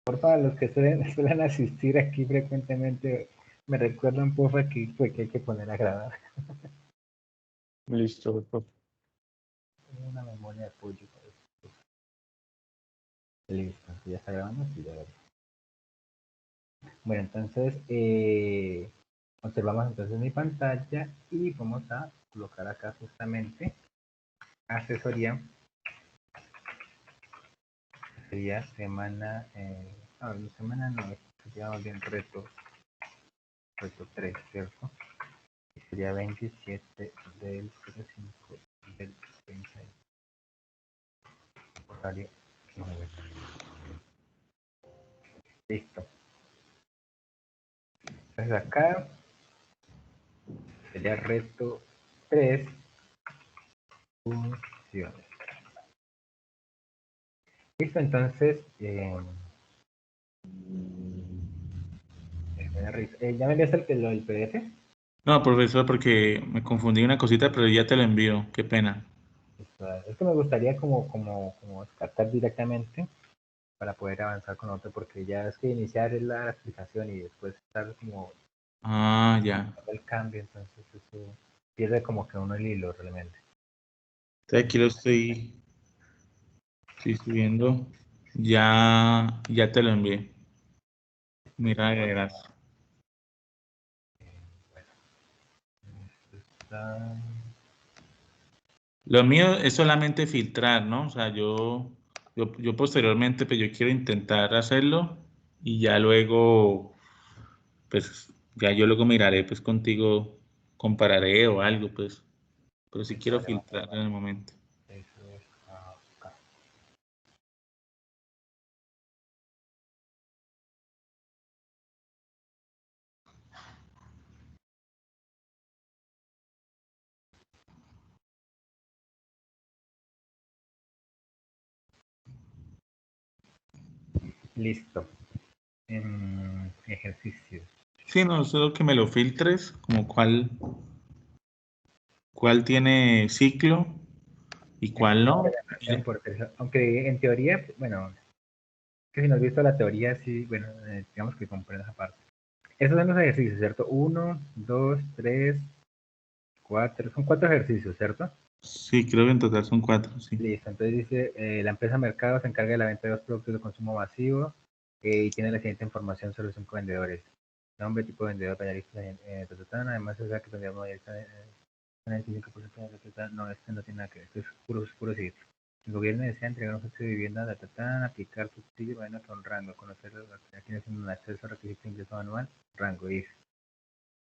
Porfa, los que suelen asistir aquí frecuentemente, me recuerdan, porfa, que hay que poner a grabar. Listo, doctor. Tengo una memoria de pollo. Listo, ya está grabando. Sí, ya grabó. Bueno, entonces, observamos entonces mi pantalla y vamos a colocar acá justamente asesoría. Sería semana, semana no, sería bien reto 3, ¿cierto? Y sería 27 del 05 del 20. Horario 9. Listo. Entonces acá sería reto 3, funciones. Listo, entonces, ¿ya me enviaste el PDF? No, profesor, porque me confundí una cosita, pero ya te lo envío. Qué pena. Es que me gustaría como descartar directamente para poder avanzar con otro, porque ya es que iniciar es la explicación y después estar como Ah, ya. el cambio, entonces eso pierde como que uno el hilo realmente. Entonces aquí lo estoy subiendo. Ya te lo envié. Mira, gracias. Está... Lo mío es solamente filtrar, ¿no? O sea, yo posteriormente, pues yo quiero intentar hacerlo y ya luego, pues ya yo luego miraré, pues contigo compararé o algo, pues. Pero sí quiero Vale, vale, filtrar en vale. el momento. Eso es acá. Listo. Ejercicios. Sí, no, solo que me lo filtres, como cuál tiene ciclo y cuál no. Y ya. Aunque en teoría, bueno, que si no has visto la teoría, sí, bueno, digamos que comprendes esa parte. Esos son los ejercicios, ¿cierto? 1, 2, 3, 4, son 4 ejercicios, ¿cierto? Sí, creo que en total son 4, sí. Listo, entonces dice, la empresa Mercado se encarga de la venta de los productos de consumo masivo y tiene la siguiente información sobre los 5 vendedores. Nombre, tipo de vendedor, pañalista, además es que vendedor mayorista, 95% de no, este no tiene nada que ver, esto es puro decir. El gobierno desea entregar un servicio de vivienda, aplicar subsidio, bueno, con rango, conocer a quienes tienen un acceso a requisito de ingreso anual, rango, dice.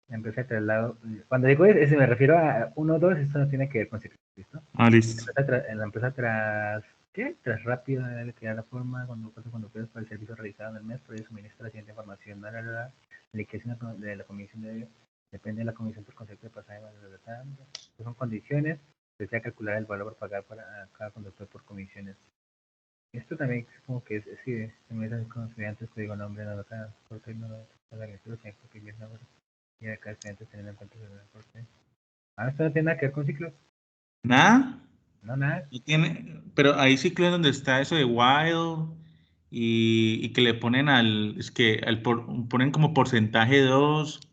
La empresa de traslado, cuando digo eso me refiero a 1, 2, esto no tiene que ver con servicios, ¿no? Ah, listo. En la empresa tras, ¿qué? Tras rápido debe crear la forma cuando puedes para el servicio realizado en el mes, por ello suministra la siguiente información, la liquidación de la comisión depende de la comisión por concepto de pasaje, son condiciones, desea calcular el valor por pagar para cada conductor por comisiones. Esto también es como que sí, se me dicen con estudiantes, código nombre, no nota, porque no la lectura, que bien no, y acá estudiantes teniendo en cuenta el corte. Esto no tiene nada que ver con ciclos, ¿Nada? no, nada. No tiene, pero ahí ciclo es donde está eso de while y que le ponen es que ponen como porcentaje 2.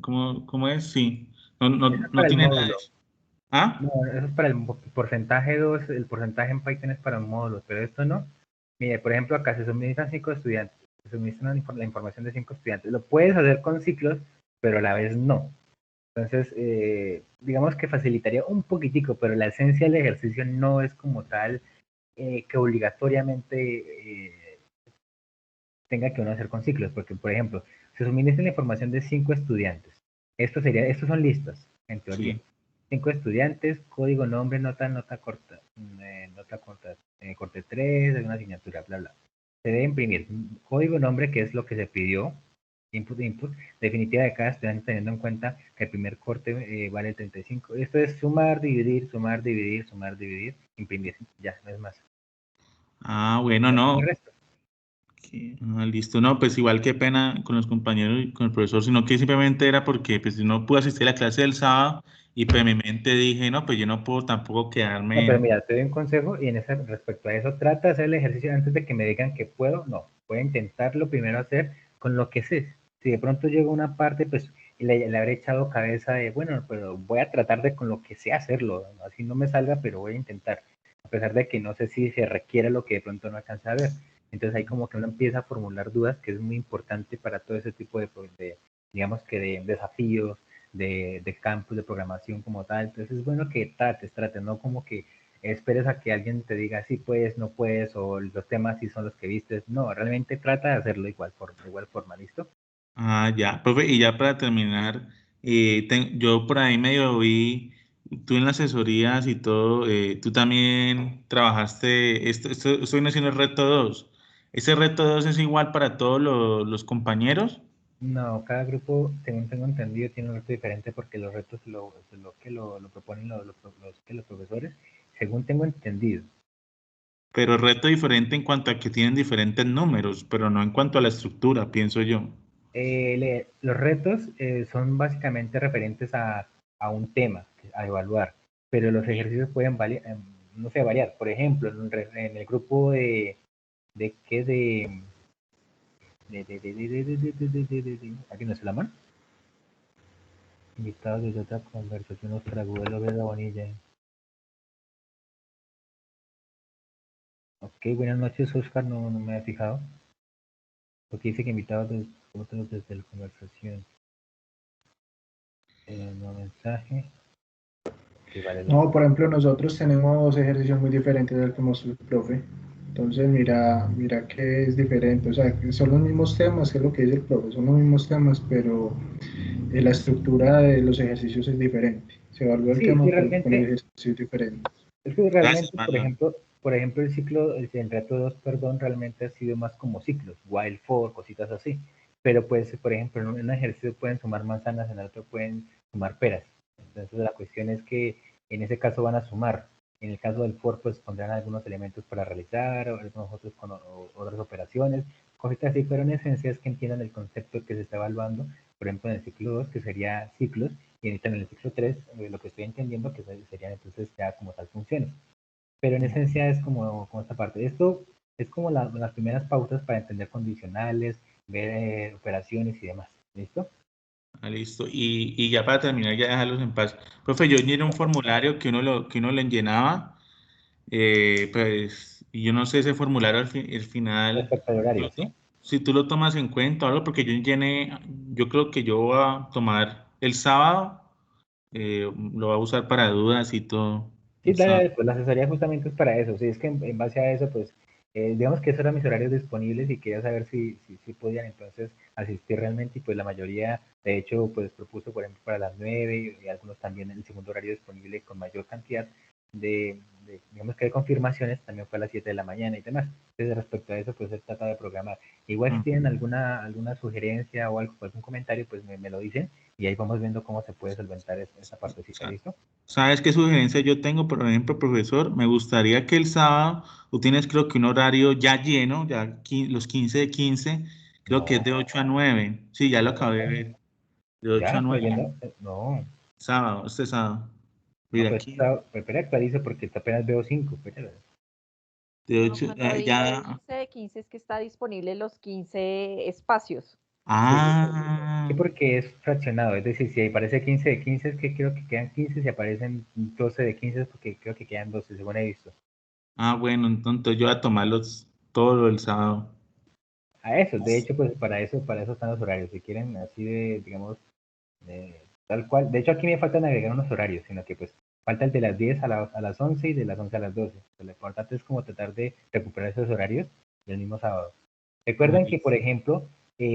¿Cómo es? Sí. No, no, Eso es no para el tiene nada de módulo. eso. ¿Ah? No, eso es para el porcentaje 2, el porcentaje en Python es para un módulo, pero esto no. Mire, por ejemplo, acá se suministran 5 estudiantes, se suministra la información de 5 estudiantes. Lo puedes hacer con ciclos, pero a la vez no. Entonces, digamos que facilitaría un poquitico, pero la esencia del ejercicio no es como tal que obligatoriamente tenga que uno hacer con ciclos, porque, por ejemplo, se suministra la información de 5 estudiantes. Estos son listas, en teoría. Sí. 5 estudiantes, código, nombre, nota corta, corte 3, de una asignatura, bla, bla. Se debe imprimir código, nombre, que es lo que se pidió, input, definitiva de cada estudiante, teniendo en cuenta que el primer corte vale el 35. Esto es sumar, dividir, sumar, dividir, sumar, dividir, imprimir. Ya, no es más. Ah, bueno, El no. resto. Listo. No, pues igual qué pena con los compañeros y con el profesor, sino que simplemente era porque pues no pude asistir a la clase del sábado y pues en mi mente dije, no, pues yo no puedo tampoco No, quedarme pero mira, te doy un consejo y respecto a eso, trata de hacer el ejercicio antes de que me digan que puedo, no. voy a intentarlo primero hacer con lo que sé. Si de pronto llega una parte, pues le habré echado cabeza de, bueno, pero voy a tratar de con lo que sé hacerlo, así no me salga, pero voy a intentar, a pesar de que no sé si se requiere lo que de pronto no alcanza a ver. Entonces ahí como que uno empieza a formular dudas, que es muy importante para todo ese tipo de digamos que de desafíos, de campos de programación como tal. Entonces es bueno que trates, no como que esperes a que alguien te diga si puedes, no puedes, o los temas si son los que vistes. No, realmente trata de hacerlo de igual forma, ¿listo? Ah, ya, profe, y ya para terminar, yo por ahí medio vi, tú en las asesorías y todo, tú también trabajaste, esto viene siendo el reto 2. ¿Ese reto 2 es igual para todos los compañeros? No, cada grupo, según tengo entendido, tiene un reto diferente porque los retos lo proponen los profesores, según tengo entendido. Pero reto diferente en cuanto a que tienen diferentes números, pero no en cuanto a la estructura, pienso yo. Los retos son básicamente referentes a un tema a evaluar, pero los ejercicios pueden no sé, variar. Por ejemplo, en el grupo de qué aquí no se la mano. Invitados desde otra conversación, Oscar Agudelo, Veda Bonilla. Ok, buenas noches, Oscar, no me he fijado. Porque dice que invitados desde otros desde la conversación. No mensaje. Ok, vale, No, por ejemplo, nosotros tenemos ejercicios muy diferentes del que mostró el profe. Entonces, mira que es diferente. O sea, que son los mismos temas, que es lo que dice el profe, son los mismos temas, pero la estructura de los ejercicios es diferente. Se evalúa el sí, tema sí, con realmente, ejercicios diferentes. es que Gracias, realmente, Manuel. por ejemplo, el reto 2 perdón, realmente ha sido más como ciclos, wild for, cositas así. Pero pues, por ejemplo, en un ejercicio pueden sumar manzanas, en el otro pueden sumar peras. Entonces la cuestión es que en ese caso van a sumar. En el caso del for, pues pondrán algunos elementos para realizar, o algunos otros con otras operaciones, cositas así, pero en esencia es que entiendan el concepto que se está evaluando, por ejemplo, en el ciclo 2 que sería ciclos, y ahorita en el ciclo 3 lo que estoy entendiendo, que serían entonces ya como tal funciones. Pero en esencia es como esta parte. Esto es como las primeras pautas para entender condicionales, ver operaciones y demás. ¿Listo? Ah, listo. Y ya para terminar, ya dejarlos en paz. Profe, yo llené un formulario que uno le llenaba, pues, y yo no sé ese formulario el final, Respecto al horario, ¿sí? si tú lo tomas en cuenta o algo, porque yo llené, yo creo que yo voy a tomar el sábado, lo voy a usar para dudas y todo. Sí, El sábado. dale, pues la asesoría justamente es para eso. Sí, es que en base a eso, pues, digamos que esos eran mis horarios disponibles y quería saber si podían entonces asistir realmente y pues la mayoría, de hecho, pues propuso, por ejemplo, para las 9 y algunos también el segundo horario disponible con mayor cantidad digamos que de confirmaciones, también fue a las 7 de la mañana y demás. Entonces, respecto a eso, pues se trata de programar. Igual si tienen alguna sugerencia o algún comentario, pues me lo dicen y ahí vamos viendo cómo se puede solventar esa partecita, ¿listo? ¿Sabes qué sugerencia yo tengo? Por ejemplo, profesor, me gustaría que el sábado tú tienes creo que un horario ya lleno, ya los 15 de 15, creo que es No, de 8 a 9. Sí, ya lo no, acabé de ver. De 8 ya, a estoy 9. viendo, no, Sábado, este sábado. no, Mira pues, aquí, espera, actualizo porque apenas veo 5, espera. de No, 8, cuando dice ya. 15 de 15 es que está disponible los 15 espacios. Sí, sí, Ah, porque es fraccionado, es decir, si aparece 15 de 15 es que creo que quedan 15, si aparecen 12 de 15 es porque creo que quedan 12, según he visto. bueno, entonces yo voy a tomarlos todo el sábado. A eso, de hecho, pues para eso están los horarios, si quieren así digamos, tal cual. De hecho, aquí me faltan agregar unos horarios, sino que pues falta el de las 10 a las 11 y de las 11 a las 12. Lo importante es como tratar de recuperar esos horarios del mismo sábado. Ah, Recuerden que, por ejemplo,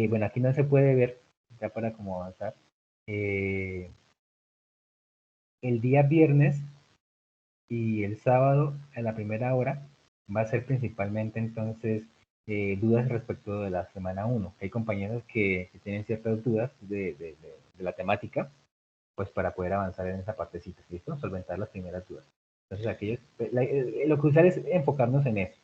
bueno, aquí no se puede ver, ya para como avanzar, eh, el día viernes y el sábado a la primera hora va a ser principalmente entonces dudas respecto de la semana uno. Hay compañeros que tienen ciertas dudas de la temática, pues para poder avanzar en esa partecita, ¿listo? Solventar las primeras dudas. Entonces, lo crucial es enfocarnos en eso.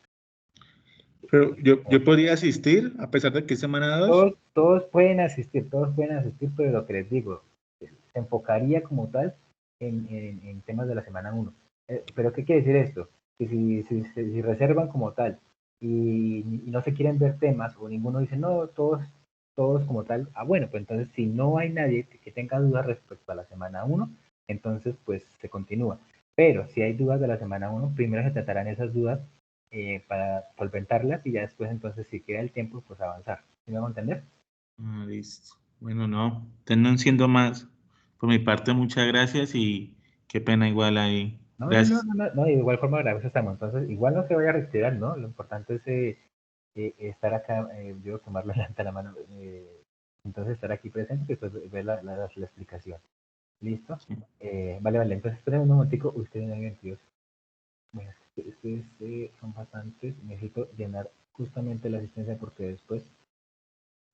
pero yo podría asistir a pesar de que es semana 2. Todos pueden asistir, pero lo que les digo, se enfocaría como tal en temas de la semana uno. Pero ¿qué quiere decir esto? Que si reservan como tal y no se quieren ver temas, o ninguno dice, no, todos como tal, bueno, pues entonces si no hay nadie que tenga dudas respecto a la semana 1, entonces pues se continúa. Pero si hay dudas de la semana 1, primero se tratarán esas dudas para solventarlas y ya después entonces si queda el tiempo, pues avanzar. ¿Sí me van a entender? Listo. Bueno, no, no siendo más. Por mi parte, muchas gracias y qué pena igual ahí. Gracias. No, de igual forma grave estamos. Entonces, igual no se vaya a retirar, ¿no? Lo importante es estar acá, yo tomarlo delante de la mano, entonces estar aquí presente y después ver la explicación. ¿Listo? Sí. Vale, entonces esperen un momentico, usted viene 22. Bueno, son bastantes, necesito llenar justamente la asistencia porque después,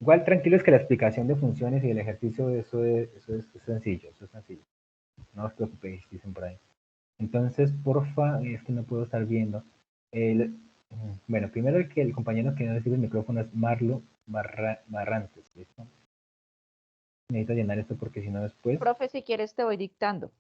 igual tranquilos que la explicación de funciones y el ejercicio, eso es sencillo, no os preocupéis, dicen por ahí. Entonces, porfa, es que no puedo estar viendo. Bueno, primero el compañero que no recibe el micrófono es Marlo Barrantes, ¿listo? Necesito llenar esto porque si no después... Profe, si quieres te voy dictando.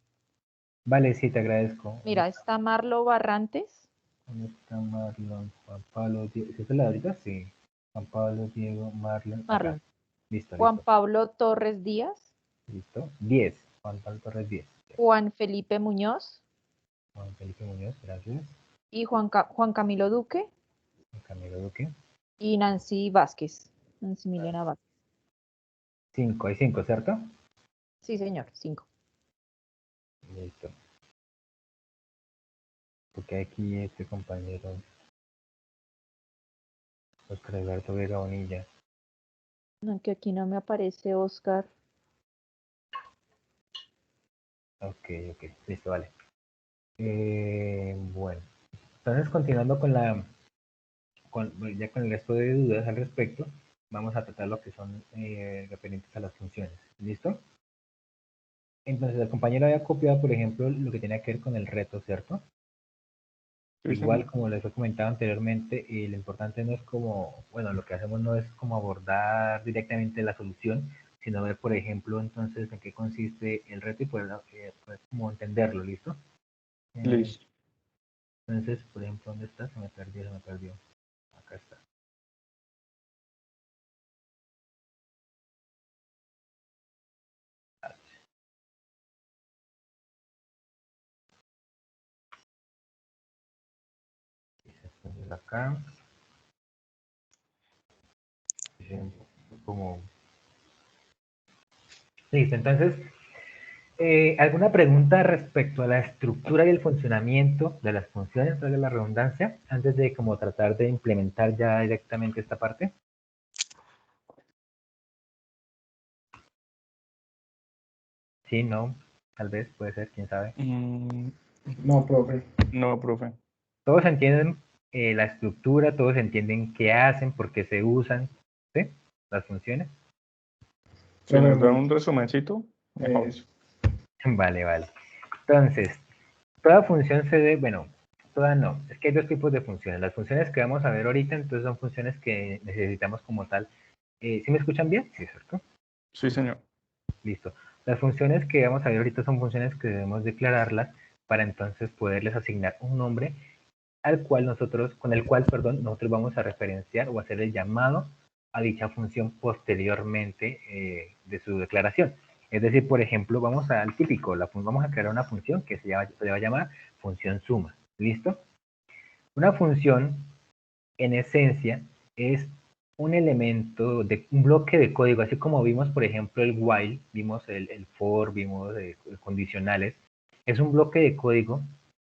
Vale, sí, te agradezco. Mira, está Marlo Barrantes. ¿Dónde está Marlon? Juan Pablo Diego. ¿Sí es la de ahorita? Sí. Juan Pablo Diego Marlon. Acá. Listo. Juan Pablo Torres Díaz. Listo. 10. Juan Pablo Torres 10. Juan Felipe Muñoz. Juan Felipe Muñoz, gracias. Y Juan Camilo Duque. Juan Camilo Duque. Y Nancy Vázquez. Nancy Milena Vázquez. 5. Hay 5, ¿cierto? Sí, señor, 5. Listo. Porque aquí este compañero Oscar Alberto Vega Bonilla. No, que aquí no me aparece Oscar. Ok, listo, vale. Bueno, entonces continuando ya con el resto de dudas al respecto, vamos a tratar lo que son referentes a las funciones. ¿Listo? Entonces el compañero había copiado, por ejemplo, lo que tenía que ver con el reto, ¿cierto? Sí, Igual, señor. como les he comentado anteriormente, lo importante no es como, bueno, lo que hacemos no es como abordar directamente la solución, sino ver, por ejemplo, entonces en qué consiste el reto y poder como entenderlo, ¿listo? Listo. Entonces, por ejemplo, ¿dónde está? Se me perdió. Acá está. Entonces acá, como... Listo, entonces, ¿alguna pregunta respecto a la estructura y el funcionamiento de las funciones, de la redundancia, antes de como tratar de implementar ya directamente esta parte? Sí, no, tal vez, puede ser, quién sabe. No, profe. No, profe. Todos entienden la estructura, todos entienden qué hacen, por qué se usan, ¿sí? Las funciones. Si nos dan un resumencito, mejor. Eso. Vale. Entonces, toda función se debe, bueno, toda no, es que hay dos tipos de funciones. Las funciones que vamos a ver ahorita, entonces son funciones que necesitamos como tal. ¿Sí me escuchan bien? Sí, ¿cierto? Sí, señor. Listo. Las funciones que vamos a ver ahorita son funciones que debemos declararlas para entonces poderles asignar un nombre con el cual, nosotros vamos a referenciar o hacer el llamado a dicha función posteriormente de su declaración. Es decir, por ejemplo, vamos al típico, vamos a crear una función que se va a llamar función suma. ¿Listo? Una función, en esencia, es un elemento, un bloque de código, así como vimos, por ejemplo, el while, vimos el for, vimos condicionales. Es un bloque de código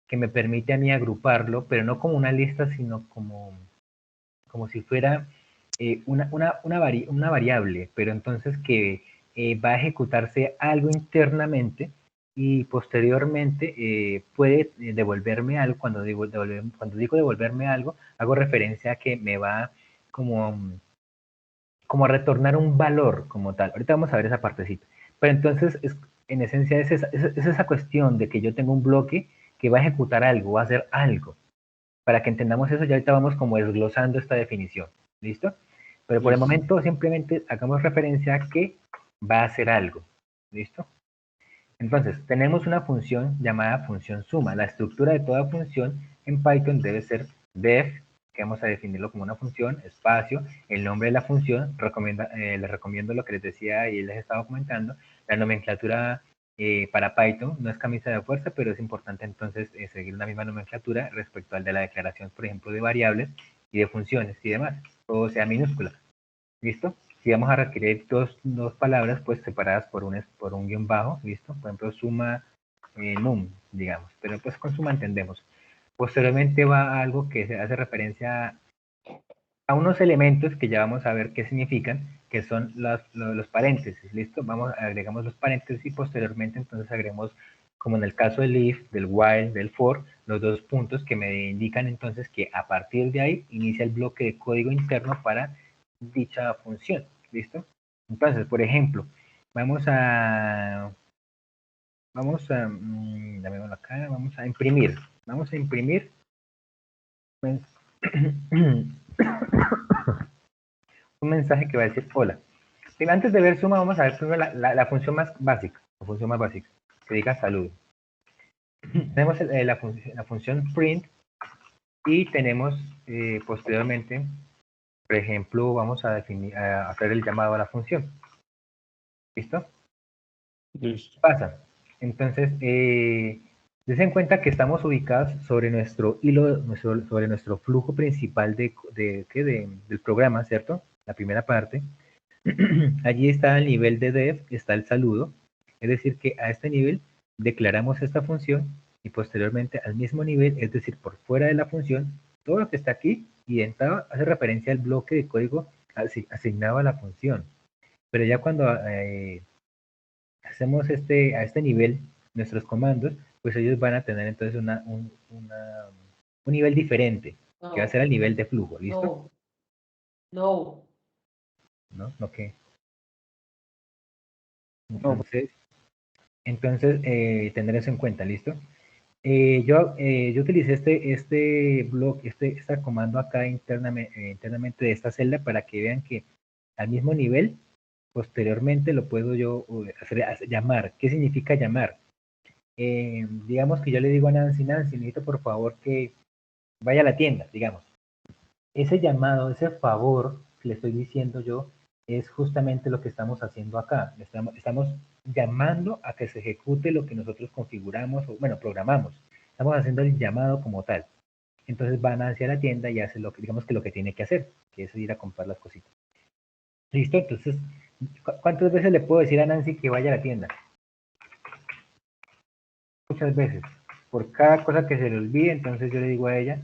que me permite a mí agruparlo, pero no como una lista, sino como si fuera una variable, pero entonces que va a ejecutarse algo internamente y posteriormente puede devolverme algo. Cuando digo devolverme algo, hago referencia a que me va como a retornar un valor como tal. Ahorita vamos a ver esa partecita. Pero entonces, en esencia, es esa cuestión de que yo tengo un bloque que va a ejecutar algo, va a hacer algo. Para que entendamos eso, ya ahorita vamos como desglosando esta definición. ¿Listo? Pero por el momento simplemente hagamos referencia a que va a hacer algo. ¿Listo? Entonces, tenemos una función llamada función suma. La estructura de toda función en Python debe ser def que vamos a definirlo como una función, espacio, el nombre de la función, les recomiendo lo que les decía y les estaba comentando, la nomenclatura para Python no es camisa de fuerza, pero es importante entonces seguir una misma nomenclatura respecto al de la declaración, por ejemplo, de variables y de funciones y demás, todo sea minúscula. ¿Listo? Si vamos a requerir dos palabras, pues separadas por un guión bajo, ¿listo? Por ejemplo, suma num, digamos, pero pues con suma entendemos. Posteriormente va algo que se hace referencia a unos elementos que ya vamos a ver qué significan, que son los paréntesis, ¿listo? Agregamos los paréntesis y posteriormente entonces agregamos, como en el caso del if, del while, del for, los dos puntos que me indican entonces que a partir de ahí inicia el bloque de código interno para dicha función, ¿listo? Entonces, por ejemplo, vamos a imprimir. Vamos a imprimir un mensaje que va a decir hola. Pero antes de ver suma, vamos a ver primero la función más básica, que diga salud. Tenemos la función print y tenemos posteriormente, por ejemplo, vamos a hacer el llamado a la función. ¿Listo? Listo. ¿Qué pasa? Entonces, des en cuenta que estamos ubicados sobre nuestro hilo, sobre nuestro flujo principal del programa, ¿cierto? La primera parte. Allí está el nivel de dev, está el saludo. Es decir, que a este nivel declaramos esta función y posteriormente al mismo nivel, es decir, por fuera de la función, todo lo que está aquí identado hace referencia al bloque de código asignado a la función. Pero ya cuando hacemos a este nivel nuestros comandos, pues ellos van a tener entonces un nivel diferente, que va a ser el nivel de flujo, ¿listo? No. ¿No qué? No. Entonces tener eso en cuenta, ¿listo? Yo utilicé este comando acá internamente de esta celda para que vean que al mismo nivel, posteriormente lo puedo yo llamar. ¿Qué significa llamar? Digamos que yo le digo a Nancy, necesito por favor que vaya a la tienda, digamos. Ese llamado, ese favor que le estoy diciendo yo, es justamente lo que estamos haciendo acá. Estamos llamando a que se ejecute lo que nosotros configuramos, o bueno, programamos. Estamos haciendo el llamado como tal. Entonces van hacia la tienda y hace digamos que lo que tiene que hacer, que es ir a comprar las cositas. ¿Listo? Entonces, ¿cuántas veces le puedo decir a Nancy que vaya a la tienda? Muchas veces. Por cada cosa que se le olvide, entonces yo le digo a ella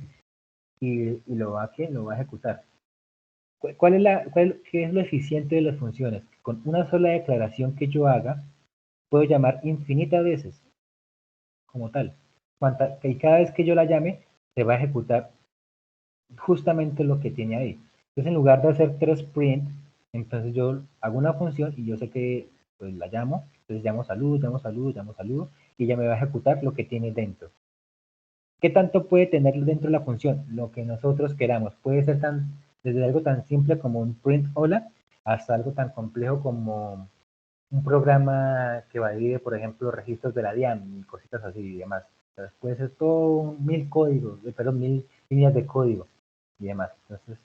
y lo va a ejecutar. ¿Qué es lo eficiente de las funciones? Con una sola declaración que yo haga, puedo llamar infinitas veces, como tal. Y cada vez que yo la llame, se va a ejecutar justamente lo que tiene ahí. Entonces, en lugar de hacer 3 print, entonces yo hago una función y yo sé que pues, la llamo, entonces llamo saludo, y ella me va a ejecutar lo que tiene dentro. ¿Qué tanto puede tener dentro de la función? Lo que nosotros queramos. Puede ser desde algo tan simple como un print hola, hasta algo tan complejo como un programa que valide, por ejemplo, registros de la DIAN y cositas así y demás. Entonces, puede ser todo 1000 códigos, perdón, 1000 líneas de código y demás. Entonces,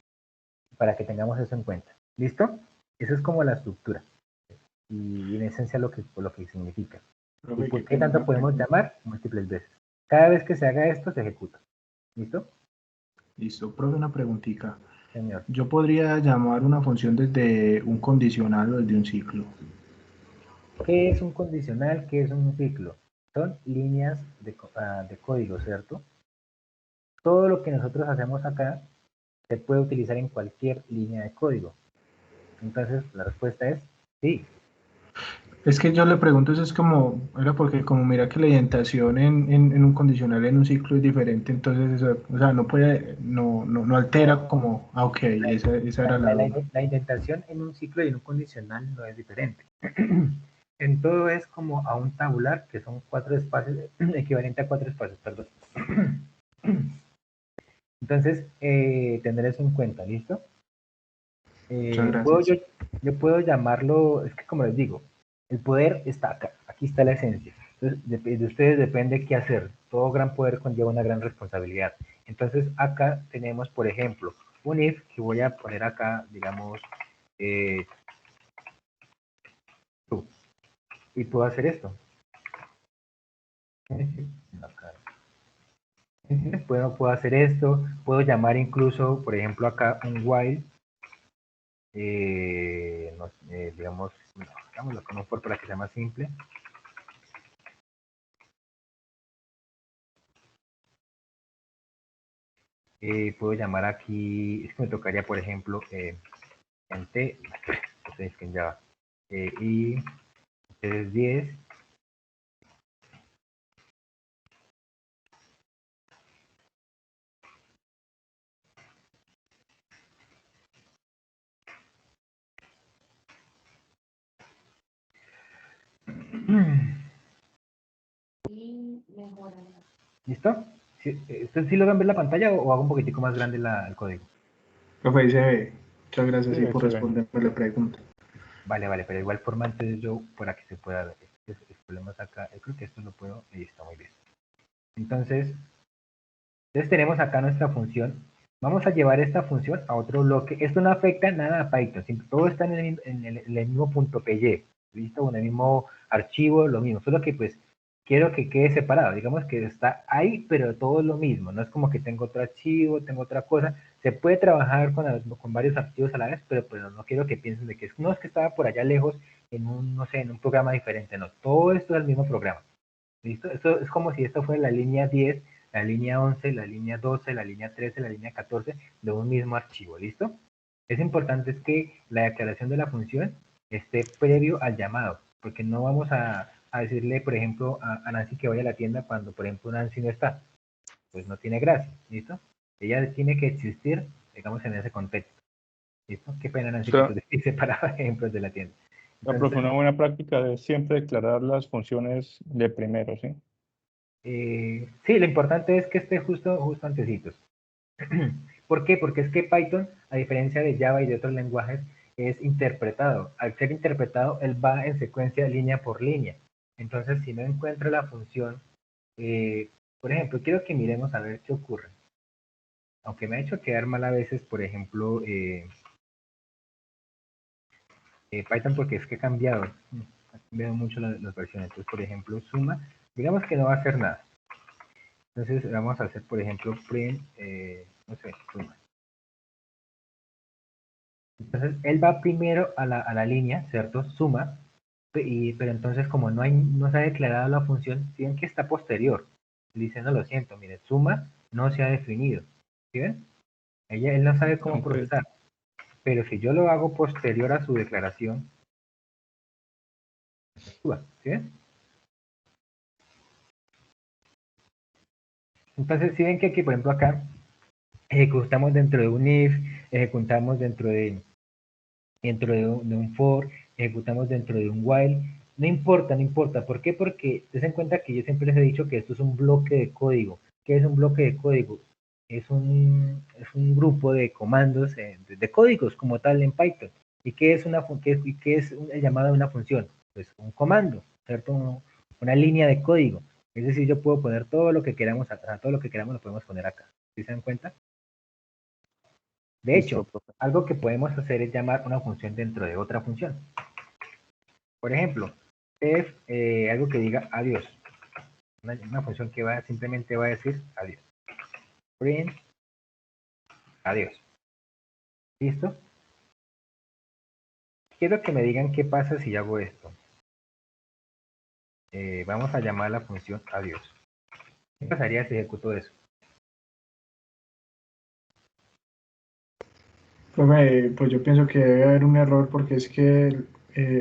para que tengamos eso en cuenta. ¿Listo? Eso es como la estructura. Y en esencia lo que significa. ¿Y por qué tanto podemos llamar? Múltiples veces. Cada vez que se haga esto, se ejecuta. ¿Listo? Listo, profe, una preguntita. Señor. Yo podría llamar una función desde un condicional o desde un ciclo. ¿Qué es un condicional? ¿Qué es un ciclo? Son líneas de código, ¿cierto? Todo lo que nosotros hacemos acá se puede utilizar en cualquier línea de código. Entonces, la respuesta es sí. Es que yo le pregunto, eso es era porque como mira que la indentación en un condicional en un ciclo es diferente, entonces eso, o sea, no altera como, ok, esa era la duda. La indentación en un ciclo y en un condicional no es diferente. En todo es como a un tabular, que son 4 espacios, equivalente a 4 espacios, perdón. Entonces, tendré eso en cuenta, ¿listo? Muchas gracias. Yo puedo llamarlo, es que como les digo, el poder está acá, aquí está la esencia. Entonces, de ustedes depende qué hacer. Todo gran poder conlleva una gran responsabilidad. Entonces acá tenemos, por ejemplo, un if que voy a poner acá, digamos, true, y puedo hacer esto. Acá. Puedo hacer esto, puedo llamar incluso, por ejemplo, acá un while, digamos, hagámoslo con un for para que sea más simple. Puedo llamar aquí, es que me tocaría, por ejemplo, en T, ustedes que en Java, y ustedes 10, ¿listo? ¿Ustedes sí logran ver la pantalla o hago un poquitico más grande el código? Profe, ahí se ve. Muchas gracias Sí, sí, ahí por se ve. responderme la pregunta. Vale, pero de igual forma entonces yo, para que se pueda ver, el problema es acá, yo creo que esto lo puedo, y está muy bien. Entonces tenemos acá nuestra función. Vamos a llevar esta función a otro bloque. Esto no afecta nada a Python. Todo está en el mismo punto .py. ¿Listo? En el mismo archivo, lo mismo. Solo que pues quiero que quede separado. Digamos que está ahí, pero todo es lo mismo. No es como que tengo otro archivo, tengo otra cosa. Se puede trabajar con varios archivos a la vez, pero no quiero que piensen de que no es que estaba por allá lejos en un, no sé, en un programa diferente. No, todo esto es el mismo programa. ¿Listo? Esto es como si esto fuera la línea 10, la línea 11, la línea 12, la línea 13, la línea 14 de un mismo archivo. ¿Listo? Es importante es que la declaración de la función esté previo al llamado, porque no vamos a decirle, por ejemplo, a Nancy que vaya a la tienda cuando, por ejemplo, Nancy no está. Pues no tiene gracia. ¿Listo? Ella tiene que existir, digamos, en ese contexto. ¿Listo? Qué pena, O Nancy, que sea, tú separaba ejemplos de la tienda. la Entonces, profe, una buena práctica es siempre declarar las funciones de primero, ¿sí? sí, lo importante es que esté justo antecitos. ¿Por qué? Porque es que Python, a diferencia de Java y de otros lenguajes, es interpretado. Al ser interpretado, él va en secuencia línea por línea. Entonces, si no encuentra la función, eh, por ejemplo, quiero que miremos a ver qué ocurre. Aunque me ha hecho quedar mal a veces, por ejemplo, Python, porque es que ha cambiado mucho las versiones. Entonces, por ejemplo, suma, digamos que no va a hacer nada. Entonces, vamos a hacer, por ejemplo, print, no sé, suma. Entonces, él va primero a la línea, ¿cierto? Suma, pero entonces como no se ha declarado la función, si ven que está posterior. Dice, no, lo siento, mire, suma no se ha definido. ¿Sí ven? Él no sabe cómo Ok. procesar. Pero si yo lo hago posterior a su declaración, actúa, ¿sí ven? Entonces, si ven que aquí, por ejemplo, acá, ejecutamos dentro de un if, ejecutamos dentro de un for, ejecutamos dentro de un while, no importa, no importa. ¿Por qué? Porque ten en cuenta que yo siempre les he dicho que esto es un bloque de código. ¿Qué es un bloque de código? Es un grupo de comandos, de códigos como tal en Python. ¿Y qué es, el llamado de una función? Pues un comando, ¿cierto? Una línea de código. Es decir, yo puedo poner todo lo que queramos acá, todo lo que queramos lo podemos poner acá. ¿Sí se dan cuenta? De Listo, hecho, profe. algo que podemos hacer es llamar una función dentro de otra función. Por ejemplo, es algo que diga adiós. Una función que simplemente va a decir adiós. Print adiós. ¿Listo? Quiero que me digan qué pasa si hago esto. Vamos a llamar la función adiós. ¿Qué pasaría si ejecuto eso? Profe, pues yo pienso que debe haber un error porque es que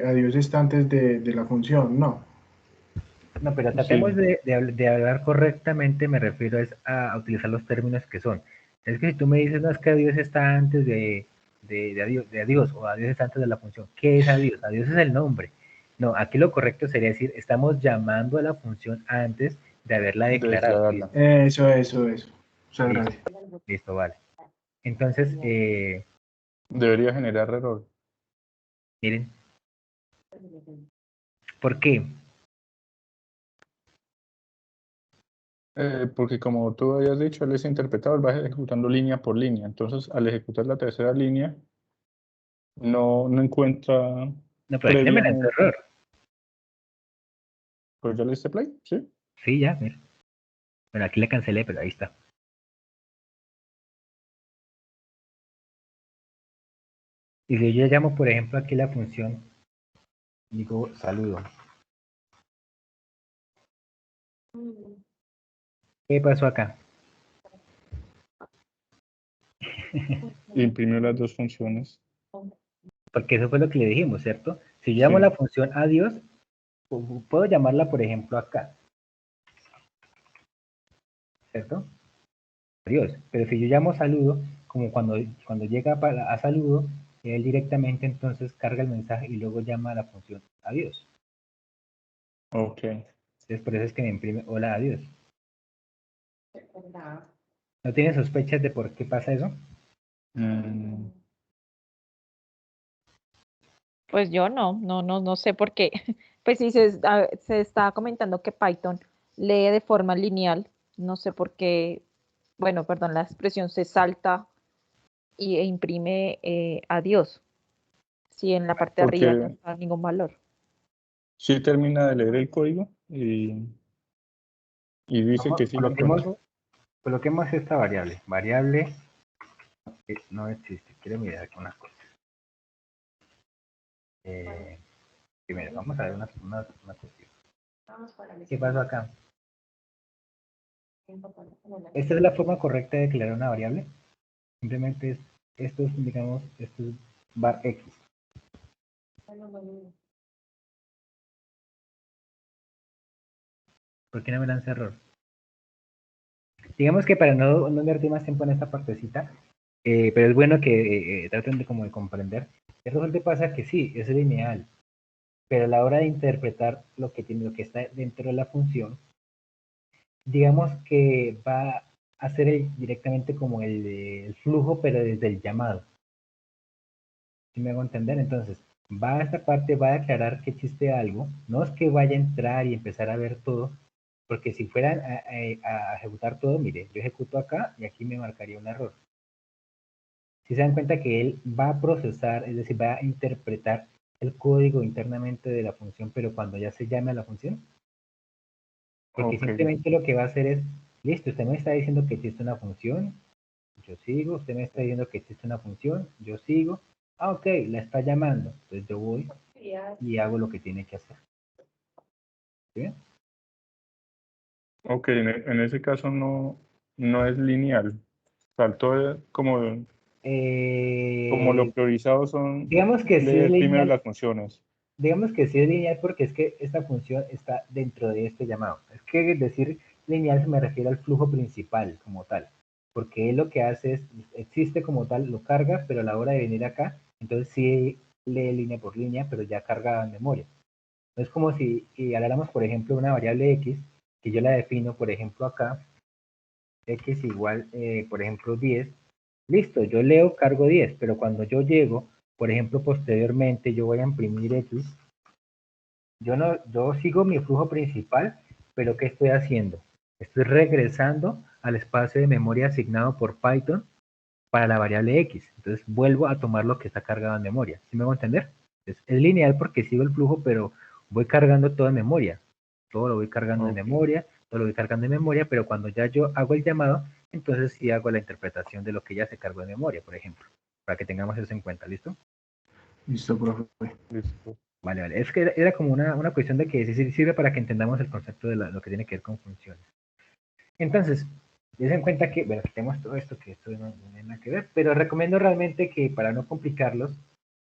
adiós está antes de la función, ¿no? No, pero tratemos Sí. de hablar correctamente, me refiero a utilizar los términos que son. Es que si tú me dices, no, es que adiós está antes de adiós, o adiós está antes de la función. ¿Qué es adiós? Adiós es el nombre. No, aquí lo correcto sería decir, estamos llamando a la función antes de haberla De declarado. declararla. ¿Listo? Eso. Muchas Listo, gracias. listo, vale. Entonces, Debería generar error. miren, ¿por qué? Porque como tú habías dicho, él es interpretado, va ejecutando línea por línea. Entonces, al ejecutar la tercera línea, no encuentra No, pero aquí no me lanzó previamente. error. Pues ya le diste play, ¿sí? Sí, ya, mira. Bueno, aquí le cancelé, pero ahí está. Y si yo llamo, por ejemplo, aquí la función, digo saludo. ¿Qué pasó acá? Imprimió las dos funciones. Porque eso fue lo que le dijimos, ¿cierto? Si yo llamo Sí. la función adiós, puedo llamarla, por ejemplo, acá, ¿cierto? Adiós. Pero si yo llamo saludo, como cuando llega a saludo, él directamente entonces carga el mensaje y luego llama a la función adiós. Ok. Entonces por eso es que me imprime hola, adiós. ¿No tienen sospechas de por qué pasa eso? Mm, Pues yo no sé por qué. Pues sí, se está comentando que Python lee de forma lineal. No sé por qué, bueno, perdón, la expresión se salta e imprime adiós. Si en la parte de arriba no Porque está ningún valor. sí termina de leer el código y dice que sí lo encontró. Coloquemos esta variable. Variable que no existe. Quiero mirar aquí una cosa. Primero, vamos a ver una cuestión. ¿Qué pasó acá? ¿Esta es la forma correcta de declarar una variable? Simplemente esto es, digamos, esto es var x. ¿Por qué no me lanza error? Digamos que para no invertir más tiempo en esta partecita, pero es bueno que traten de como de comprender. El resultado pasa que sí, es lineal, pero a la hora de interpretar lo que está dentro de la función, digamos que va a ser directamente como el flujo, pero desde el llamado. ¿Sí me hago entender? Entonces, va a esta parte, va a declarar que existe algo, no es que vaya a entrar y empezar a ver todo, porque si fueran a ejecutar todo, mire, yo ejecuto acá y aquí me marcaría un error. Si se dan cuenta que él va a procesar, es decir, va a interpretar el código internamente de la función, pero cuando ya se llame a la función, porque Ok. simplemente lo que va a hacer es, listo, usted me está diciendo que existe una función, yo sigo, usted me está diciendo que existe una función, yo sigo, ah, ok, la está llamando, entonces yo voy y hago lo que tiene que hacer. ¿Sí? Ok, en ese caso no es lineal. Saltó como lo priorizado son Digamos que sí es leer primero lineal, las funciones. digamos que sí es lineal porque es que esta función está dentro de este llamado. Es que decir lineal se me refiere al flujo principal como tal, porque él lo que hace es, existe como tal, lo carga, pero a la hora de venir acá, entonces sí lee línea por línea, pero ya cargada en memoria. No es como si habláramos, por ejemplo, de una variable x, que yo la defino, por ejemplo, acá, x igual, por ejemplo, 10. Listo, yo leo, cargo 10, pero cuando yo llego, por ejemplo, posteriormente, yo voy a imprimir x, yo sigo mi flujo principal, pero ¿qué estoy haciendo? Estoy regresando al espacio de memoria asignado por Python para la variable x. Entonces vuelvo a tomar lo que está cargado en memoria. ¿Sí me hago entender? Es lineal porque sigo el flujo, pero voy cargando todo en memoria. Todo lo voy cargando en Ok, memoria, todo lo voy cargando en memoria, pero cuando ya yo hago el llamado, entonces sí hago la interpretación de lo que ya se cargó en memoria, por ejemplo, para que tengamos eso en cuenta, ¿listo? Listo, profe. listo. Vale, vale. Es que era como una cuestión de que sí sirve para que entendamos el concepto de lo que tiene que ver con funciones. Entonces, ten en cuenta que, bueno, tenemos todo esto, que esto no tiene nada que ver, pero recomiendo realmente que para no complicarlos,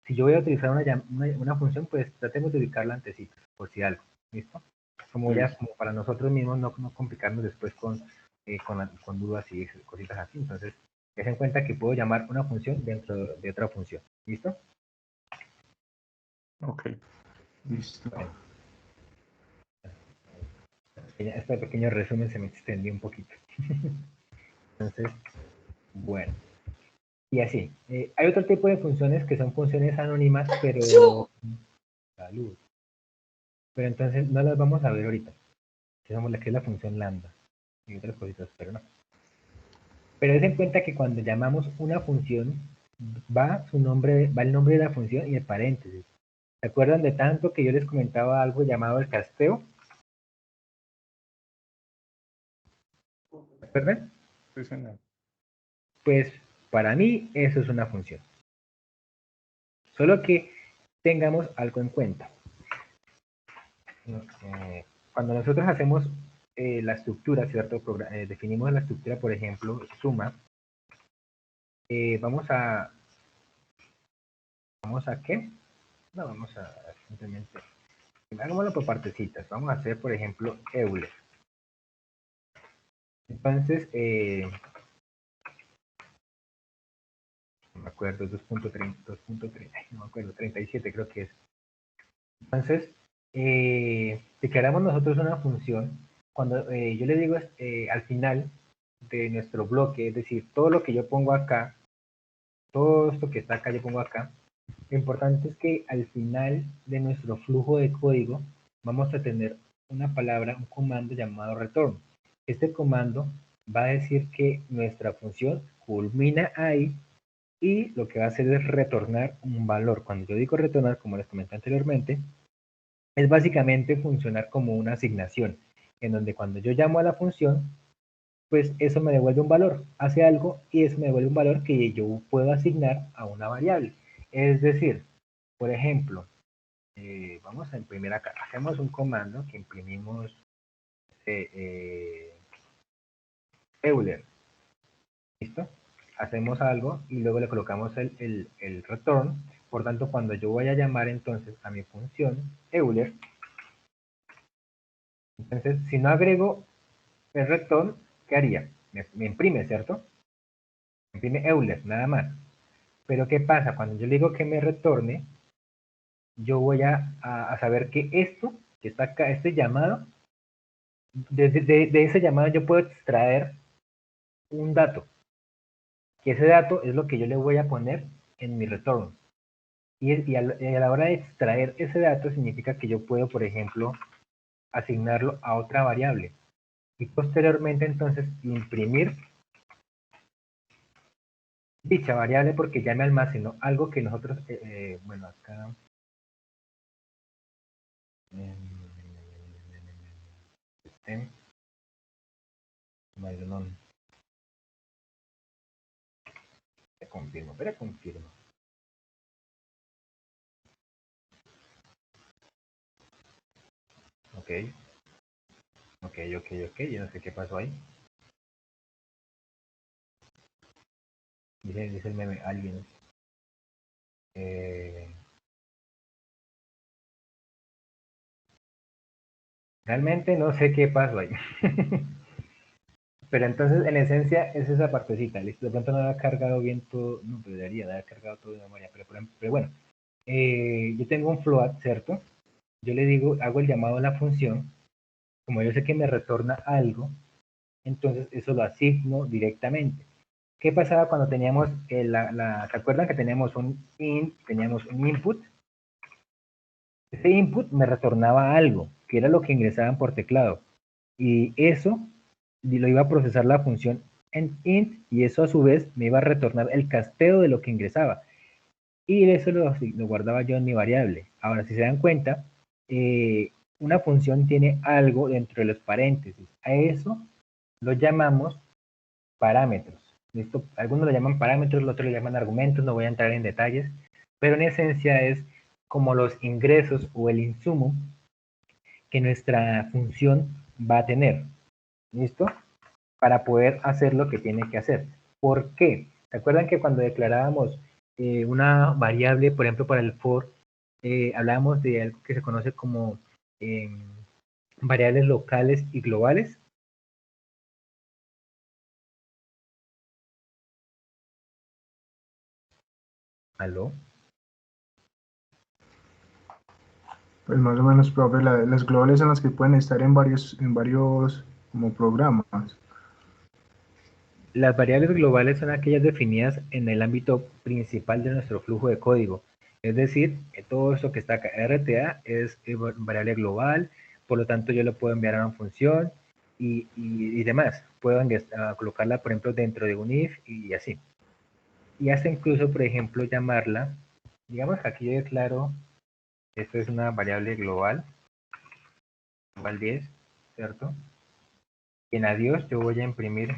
si yo voy a utilizar una función, pues tratemos de ubicarla antecito, por si algo, ¿listo? Como ya, Listo. como para nosotros mismos no complicarnos después con dudas y cositas así. Entonces, ten en cuenta que puedo llamar una función dentro de otra función, ¿listo? Ok. Listo. Bueno, este pequeño resumen se me extendió un poquito. Entonces, bueno. Y así. Hay otro tipo de funciones que son funciones anónimas, pero... Salud. Pero entonces no las vamos a ver ahorita. Que es la función lambda. y otras cositas, pero no. Pero es en cuenta que cuando llamamos una función, va el nombre de la función y el paréntesis. ¿Se acuerdan de tanto que yo les comentaba algo llamado el casteo? ¿Se acuerdan? Sí, señor. Pues para mí eso es una función. Solo que tengamos algo en cuenta. Cuando nosotros hacemos la estructura, ¿cierto? Definimos la estructura, por ejemplo, suma. ¿Vamos a qué? No, vamos a simplemente, hagámoslo por partecitas. Vamos a hacer, por ejemplo, Euler. Entonces, no me acuerdo, 2.30, no me acuerdo, 37 creo que es. Entonces, declaramos nosotros una función cuando yo le digo al final de nuestro bloque, es decir, todo lo que yo pongo acá, todo esto que está acá yo pongo acá, lo importante es que al final de nuestro flujo de código vamos a tener una palabra, un comando llamado return. Este comando va a decir que nuestra función culmina ahí y lo que va a hacer es retornar un valor. Cuando yo digo retornar, como les comenté anteriormente, es básicamente funcionar como una asignación, en donde cuando yo llamo a la función, pues eso me devuelve un valor, hace algo y eso me devuelve un valor que yo puedo asignar a una variable. Es decir, por ejemplo, vamos a imprimir acá, hacemos un comando que imprimimos Euler, ¿listo? Hacemos algo y luego le colocamos el return. Por tanto, cuando yo voy a llamar entonces a mi función Euler, entonces si no agrego el return, ¿qué haría? Me imprime, ¿cierto? Me imprime Euler, nada más. Pero ¿qué pasa? Cuando yo le digo que me retorne, yo voy a saber que esto, que está acá, este llamado, de ese llamado yo puedo extraer un dato. Que ese dato es lo que yo le voy a poner en mi retorno. Y a la hora de extraer ese dato significa que yo puedo, por ejemplo, asignarlo a otra variable. Y posteriormente entonces imprimir dicha variable porque ya me almacenó algo que nosotros, bueno, acá... confirmo, pero confirmo. Ok, yo no sé qué pasó ahí. Dice el meme, alguien. Realmente no sé qué pasó ahí. Pero entonces, en esencia, es esa partecita. Listo, de pronto no ha cargado bien todo. No, pero debería de haber cargado todo de memoria. Pero bueno, yo tengo un float, ¿cierto? Yo le digo, hago el llamado a la función. Como yo sé que me retorna algo, entonces eso lo asigno directamente. ¿Qué pasaba cuando teníamos ¿se acuerdan que teníamos un int, teníamos un input? Ese input me retornaba algo, que era lo que ingresaban por teclado. Y eso lo iba a procesar la función en int y eso a su vez me iba a retornar el casteo de lo que ingresaba. Y eso lo guardaba yo en mi variable. Ahora, si se dan cuenta, una función tiene algo dentro de los paréntesis. A eso lo llamamos parámetros. ¿Listo? Algunos lo llaman parámetros, los otros lo llaman argumentos, no voy a entrar en detalles, pero en esencia es como los ingresos o el insumo que nuestra función va a tener. ¿Listo? Para poder hacer lo que tiene que hacer. ¿Por qué? ¿Se acuerdan que cuando declarábamos una variable, por ejemplo, para el for, hablábamos de algo que se conoce como variables locales y globales? ¿Aló? Pues más o menos, profe, las globales son las que pueden estar en varios como programas. Las variables globales son aquellas definidas en el ámbito principal de nuestro flujo de código. Es decir, todo esto que está acá, RTA, es variable global, por lo tanto yo lo puedo enviar a una función. y demás. Puedo colocarla, por ejemplo, dentro de un if y así. Y hasta incluso, por ejemplo, llamarla, digamos que aquí yo declaro, esto es una variable global 10, ¿cierto? Y en adiós yo voy a imprimir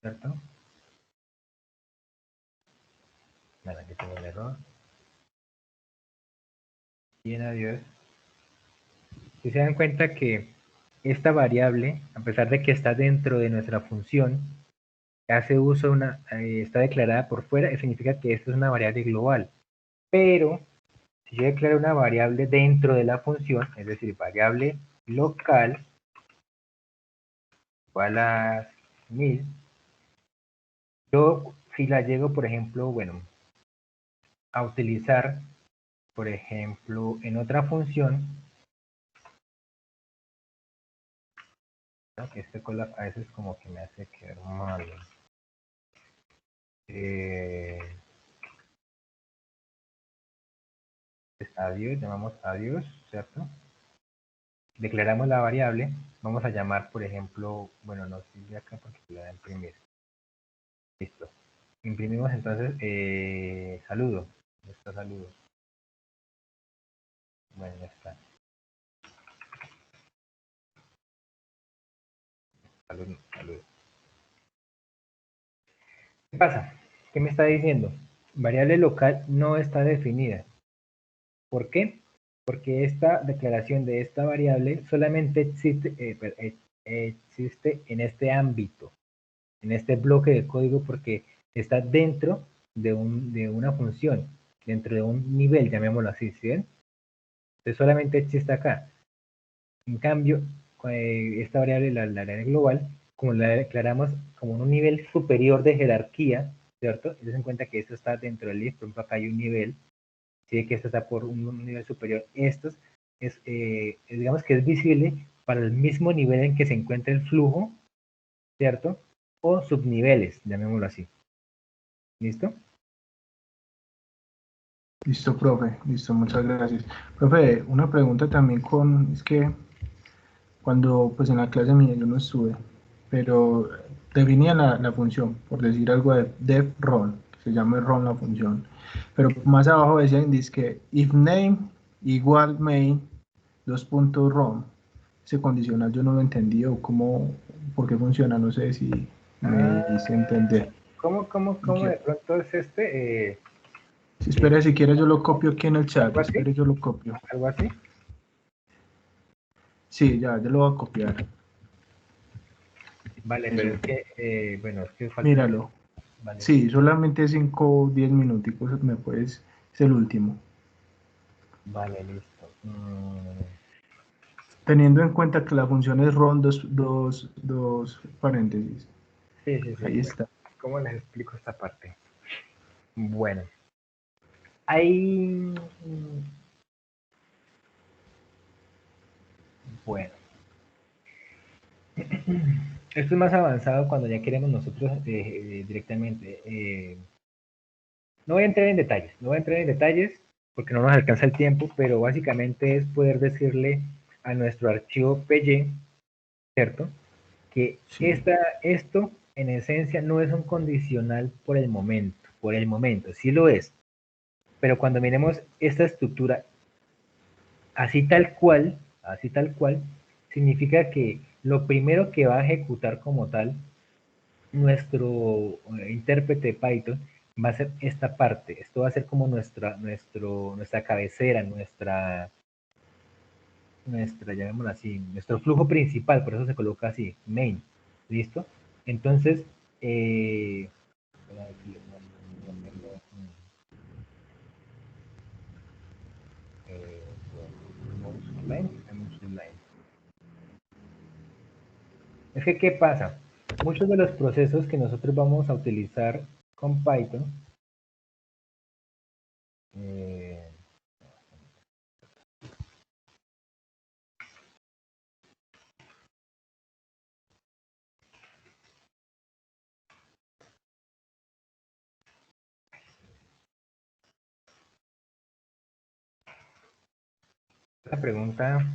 ¿cierto? Nada, aquí tengo el error. Y en adiós. Si se dan cuenta que esta variable, a pesar de que está dentro de nuestra función, hace uso de una, está declarada por fuera, eso significa que esto es una variable global. Pero, si yo declaro una variable dentro de la función, es decir, variable local, igual a 1000, yo si la llego, por ejemplo, bueno, a utilizar, por ejemplo, en otra función, ¿no? Que este collab a veces como que me hace quedar mal. Adiós, llamamos adiós, ¿cierto? Declaramos la variable, vamos a llamar, por ejemplo, bueno, no sirve acá porque la voy a imprimir. Listo. Imprimimos entonces saludo. Está saludo. Bueno, ya está. Saludo, saludo. ¿Qué pasa? ¿Qué me está diciendo? Variable local no está definida. ¿Por qué? Porque esta declaración de esta variable solamente existe en este ámbito, en este bloque de código, porque está dentro de una función, dentro de un nivel, llamémoslo así, ¿sí ven? Entonces solamente existe acá. En cambio, esta variable, la variable global, como la declaramos como en un nivel superior de jerarquía, ¿cierto? Entonces en cuenta que esto está dentro del if, por ejemplo, acá hay un nivel, ¿sí? Que esto está por un nivel superior. Esto digamos que es visible para el mismo nivel en que se encuentra el flujo, ¿cierto? O subniveles, llamémoslo así. ¿Listo? Listo, profe. Listo, muchas gracias. Profe, una pregunta también es que cuando, pues en la clase mía yo no estuve, pero definía la función, por decir algo de def run, que se llama run la función. Pero más abajo decían, dice que if name igual main, dos puntos run. Ese condicional yo no lo entendí o cómo, por qué funciona, no sé si me hice entender. ¿Cómo de pronto es Si espera, si quiere yo lo copio aquí en el chat, algo así? espere yo lo copio. ¿Algo así? Sí, ya lo voy a copiar. Vale, Eso. pero es que, bueno, es que falta... Míralo. Vale. Sí, solamente 5 o 10 minuticos me puedes, es el último. Vale, listo. Teniendo en cuenta que la función es ron dos paréntesis. Sí. Ahí Bueno, está. ¿cómo les explico esta parte? Bueno, hay... Bueno. Esto es más avanzado cuando ya queremos nosotros directamente. No voy a entrar en detalles, porque no nos alcanza el tiempo, pero básicamente es poder decirle a nuestro archivo PY, ¿cierto? Que Sí. esto en esencia no es un condicional por el momento, sí lo es, pero cuando miremos esta estructura así tal cual, significa que lo primero que va a ejecutar como tal nuestro intérprete de Python va a ser esta parte. Esto va a ser como nuestra cabecera, llamémoslo así, nuestro flujo principal, por eso se coloca así, main. ¿Listo? Entonces, es que, ¿qué pasa? Muchos de los procesos que nosotros vamos a utilizar con Python, La pregunta...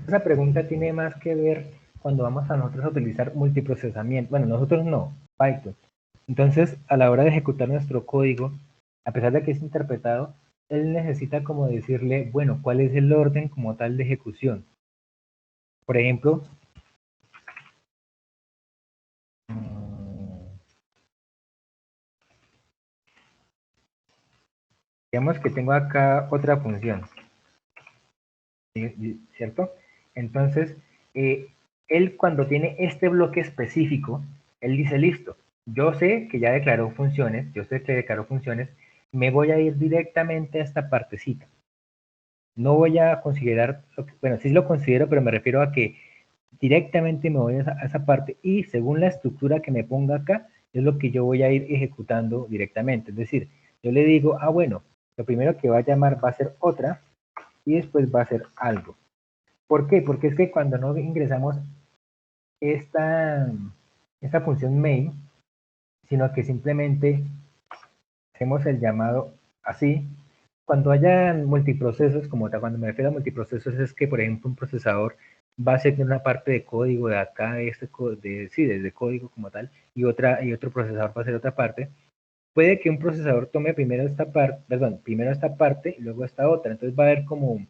Esa pregunta tiene más que ver cuando vamos a nosotros a utilizar multiprocesamiento. Bueno, nosotros no, Python. Entonces, a la hora de ejecutar nuestro código, a pesar de que es interpretado, él necesita como decirle, bueno, cuál es el orden como tal de ejecución. Por ejemplo, digamos que tengo acá otra función, ¿cierto? Entonces, él cuando tiene este bloque específico, él dice, listo, yo sé que ya declaró funciones, me voy a ir directamente a esta partecita. No voy a considerar, bueno, sí lo considero, pero me refiero a que directamente me voy a esa parte y según la estructura que me ponga acá, es lo que yo voy a ir ejecutando directamente. Es decir, yo le digo, bueno, lo primero que va a llamar va a ser otra y después va a ser algo. ¿Por qué? Porque es que cuando no ingresamos esta función main, sino que simplemente hacemos el llamado así. Cuando haya multiprocesos, cuando me refiero a multiprocesos, es que, por ejemplo, un procesador va a ser una parte de código de acá, desde código como tal, y otro procesador va a ser otra parte. Puede que un procesador tome primero esta parte y luego esta otra. Entonces va a haber como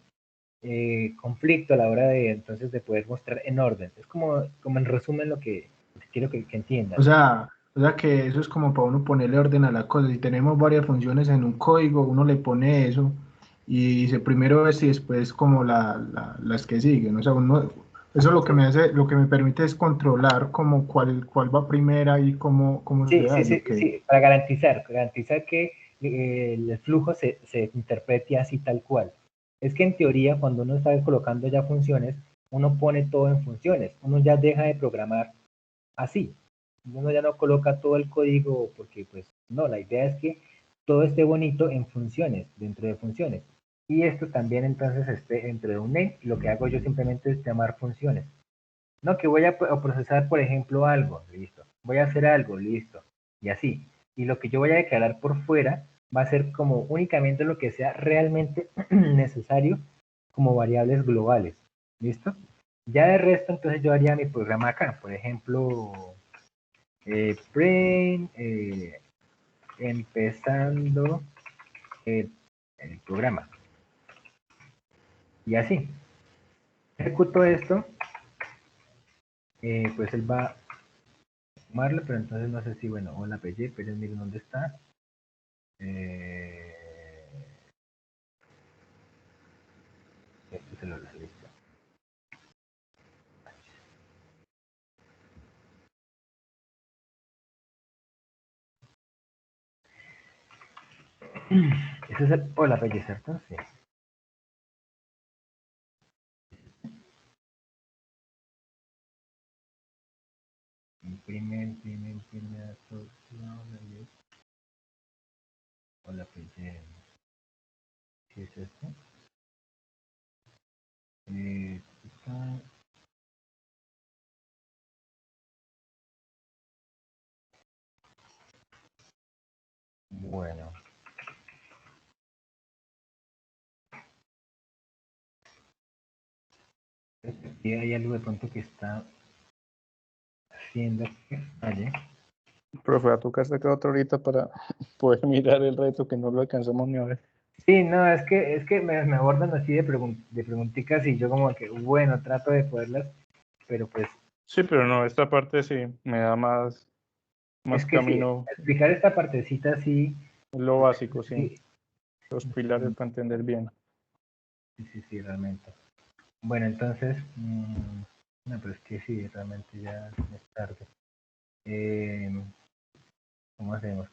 conflicto a la hora de poder mostrar en orden. Es como en resumen lo que quiero que entiendan. O sea que eso es como para uno ponerle orden a la cosa. Si tenemos varias funciones en un código, uno le pone eso y dice primero es y después como las que siguen. O sea, eso lo que me hace, lo que me permite es controlar como cuál va primera y cómo Sí, se da. sí, para garantizar que el flujo se interprete así tal cual. Es que en teoría, cuando uno está colocando ya funciones, uno pone todo en funciones, uno ya deja de programar así. Uno ya no coloca todo el código porque, pues, no, la idea es que todo esté bonito en funciones, dentro de funciones. Y esto también entonces esté dentro de un name. Lo que hago yo simplemente es llamar funciones. No, que voy a procesar, por ejemplo, algo, listo. Voy a hacer algo, listo. Y así. Y lo que yo voy a declarar por fuera va a ser como únicamente lo que sea realmente necesario como variables globales. ¿Listo? Ya de resto, entonces yo haría mi programa acá. Por ejemplo, print, empezando el programa. Y así. Ejecuto esto, pues él va a sumarlo, pero entonces no sé si, bueno, hola PY, pero miren dónde está. Esto se lo listo. Ese es el hola PY, ¿cierto? Sí. Imprime, hola PY. ¿Qué es esto? Bueno. Y hay algo de pronto que está haciendo que falle. Profe, a tu casa queda otra ahorita para poder mirar el reto que no lo alcanzamos ni a ver. Sí, no, es que me abordan así de preguntitas y yo como que, bueno, trato de poderlas, pero pues... Sí, pero no, esta parte sí me da más Es que sí, camino, explicar esta partecita sí... lo básico, sí. Sí, Los pilares para entender bien. sí, realmente. Bueno, entonces... no, pero es que sí, realmente ya es tarde. ¿Cómo hacemos?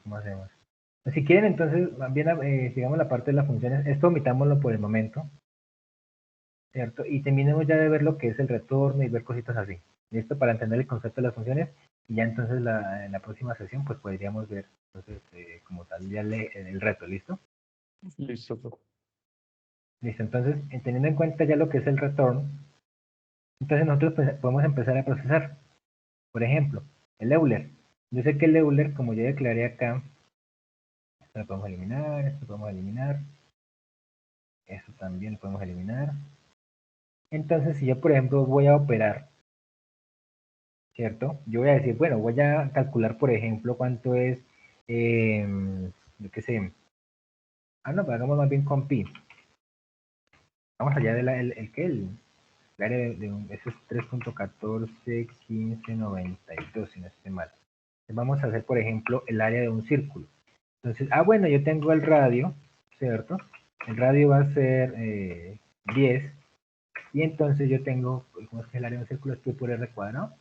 Si quieren, entonces, más bien, sigamos la parte de las funciones. Esto omitámoslo por el momento, ¿cierto? Y terminemos ya de ver lo que es el retorno y ver cositas así. ¿Listo? Para entender el concepto de las funciones. Y ya entonces en la próxima sesión, pues podríamos ver, entonces, como tal, ya el reto, ¿listo? Listo. Listo, entonces, teniendo en cuenta ya lo que es el retorno, entonces nosotros pues, podemos empezar a procesar. Por ejemplo, el Euler. Yo sé que el Euler, como yo declaré acá, esto lo podemos eliminar, esto lo podemos eliminar, esto también lo podemos eliminar. Entonces, si yo, por ejemplo, voy a operar, ¿cierto? Yo voy a decir, bueno, voy a calcular, por ejemplo, cuánto es, yo qué sé, no, pero hagamos más bien con pi. Vamos allá del el área eso es 3.141592, si no estoy mal. Vamos a hacer, por ejemplo, el área de un círculo. Entonces, bueno, yo tengo el radio, ¿cierto? El radio va a ser 10, y entonces yo tengo, ¿cómo es que el área de un círculo? Es pi por r cuadrado,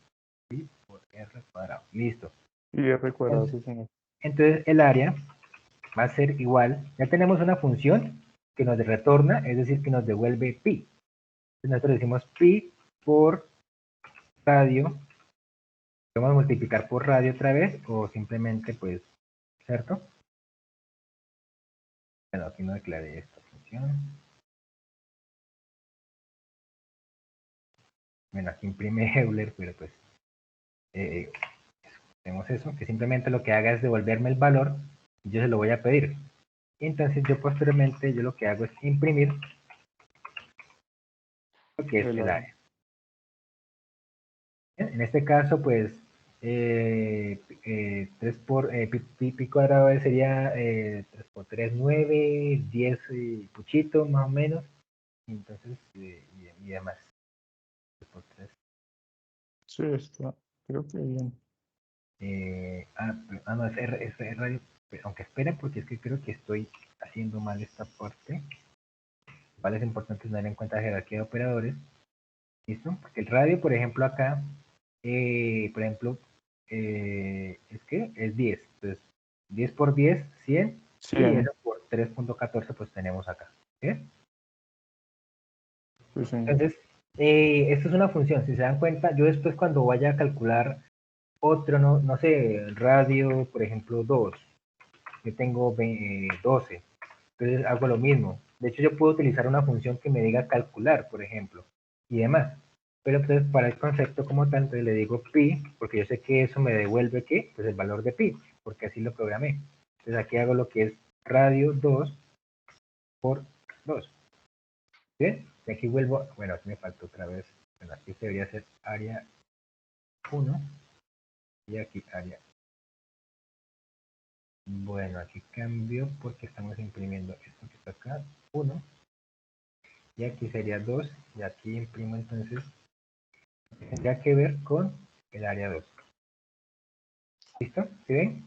pi por r cuadrado, listo. Y R cuadrado, sí, señor. Entonces, el área va a ser igual, ya tenemos una función que nos retorna, es decir, que nos devuelve pi. Entonces nosotros decimos pi por radio, vamos a multiplicar por radio otra vez, o simplemente, pues, ¿cierto? Bueno, aquí no declaré esta función. Bueno, aquí imprime Euler, pero pues, tenemos eso, que simplemente lo que haga es devolverme el valor, y yo se lo voy a pedir. Y entonces yo posteriormente, yo lo que hago es imprimir lo que es el área. En este caso, pues, 3 por pi cuadrado sería 3 por 3, 9, 10 puchito, más o menos. Entonces, y demás. 3 por 3. Sí, está, creo que bien. No, es radio. Aunque esperen, porque es que creo que estoy haciendo mal esta parte. Vale, es importante tener en cuenta la jerarquía de operadores. ¿Listo? Porque el radio, por ejemplo, acá, por ejemplo, es que es 10. Entonces, 10 por 10, 100. 100. Y eso por 3.14, pues tenemos acá. ¿Sí? Sí, señor. Entonces, esto es una función. Si se dan cuenta, yo después cuando vaya a calcular otro, no sé, radio, por ejemplo, 2. Yo tengo 12. Entonces hago lo mismo. De hecho, yo puedo utilizar una función que me diga calcular, por ejemplo, y demás. Pero entonces para el concepto como tal, entonces le digo pi, porque yo sé que eso me devuelve ¿qué? Pues el valor de pi, porque así lo programé. Entonces aquí hago lo que es radio 2 por 2. ¿Bien? Y aquí vuelvo, bueno, aquí me falta otra vez. Bueno, aquí debería ser área 1 y aquí área. Bueno, aquí cambio porque estamos imprimiendo esto que está acá, 1. Y aquí sería 2, y aquí imprimo entonces, tendría que ver con el área 2. ¿Listo? ¿Sí ven?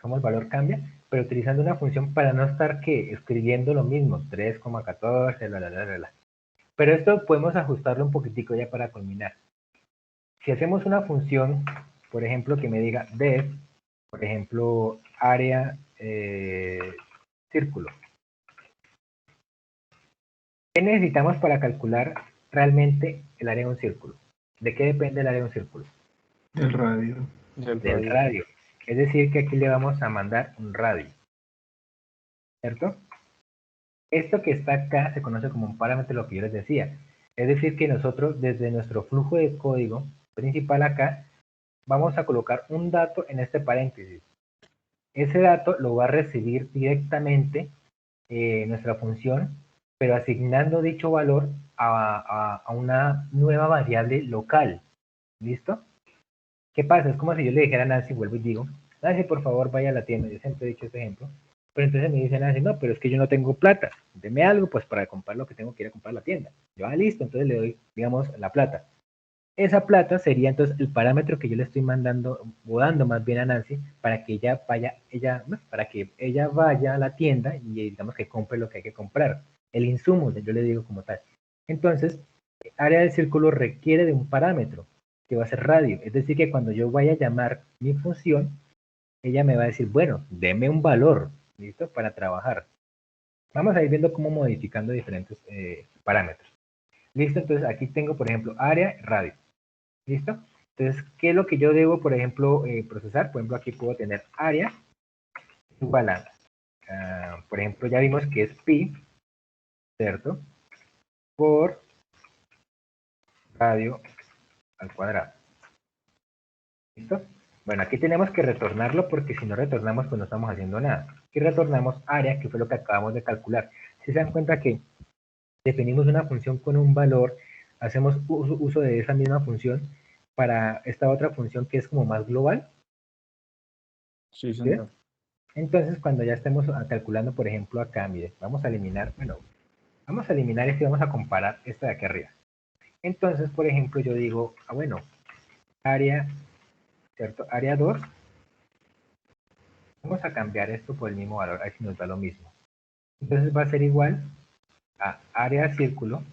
Cómo el valor cambia, pero utilizando una función para no estar ¿qué? Escribiendo lo mismo, 3,14, bla, bla, bla, bla, bla. Pero esto podemos ajustarlo un poquitico ya para culminar. Si hacemos una función, por ejemplo, que me diga def, por ejemplo, área círculo. ¿Qué necesitamos para calcular realmente el área de un círculo? ¿De qué depende el área de un círculo? Del radio. Del radio. Es decir, que aquí le vamos a mandar un radio. ¿Cierto? Esto que está acá se conoce como un parámetro, lo que yo les decía. Es decir, que nosotros desde nuestro flujo de código principal acá, vamos a colocar un dato en este paréntesis. Ese dato lo va a recibir directamente nuestra función, pero asignando dicho valor a una nueva variable local. ¿Listo? ¿Qué pasa? Es como si yo le dijera a Nancy, vuelvo y digo, Nancy, por favor, vaya a la tienda. Yo siempre he dicho este ejemplo. Pero entonces me dice Nancy, no, pero es que yo no tengo plata. Deme algo, pues, para comprar lo que tengo que ir a comprar a la tienda. Yo, listo. Entonces le doy, digamos, la plata. Esa plata sería entonces el parámetro que yo le estoy mandando, o dando más bien a Nancy, para que ella vaya, para que ella vaya a la tienda y digamos que compre lo que hay que comprar. El insumo, yo le digo como tal. Entonces, área del círculo requiere de un parámetro que va a ser radio. Es decir, que cuando yo vaya a llamar mi función, ella me va a decir, bueno, deme un valor, ¿listo? Para trabajar. Vamos a ir viendo cómo modificando diferentes parámetros. ¿Listo? Entonces aquí tengo, por ejemplo, área, radio. ¿Listo? Entonces, ¿qué es lo que yo debo, por ejemplo, procesar? Por ejemplo, aquí puedo tener área igual a, por ejemplo, ya vimos que es pi, ¿cierto? Por radio al cuadrado. ¿Listo? Bueno, aquí tenemos que retornarlo porque si no retornamos, pues no estamos haciendo nada. Aquí retornamos área, que fue lo que acabamos de calcular. Si se dan cuenta que definimos una función con un valor, hacemos uso de esa misma función para esta otra función que es como más global. Sí, señor. ¿Sí? Entonces, cuando ya estemos calculando, por ejemplo, acá, mire, vamos a eliminar, bueno, vamos a eliminar esto y vamos a comparar esta de aquí arriba. Entonces, por ejemplo, yo digo, bueno, área, ¿cierto? Área 2. Vamos a cambiar esto por el mismo valor, a ver si nos da lo mismo. Entonces va a ser igual a área círculo,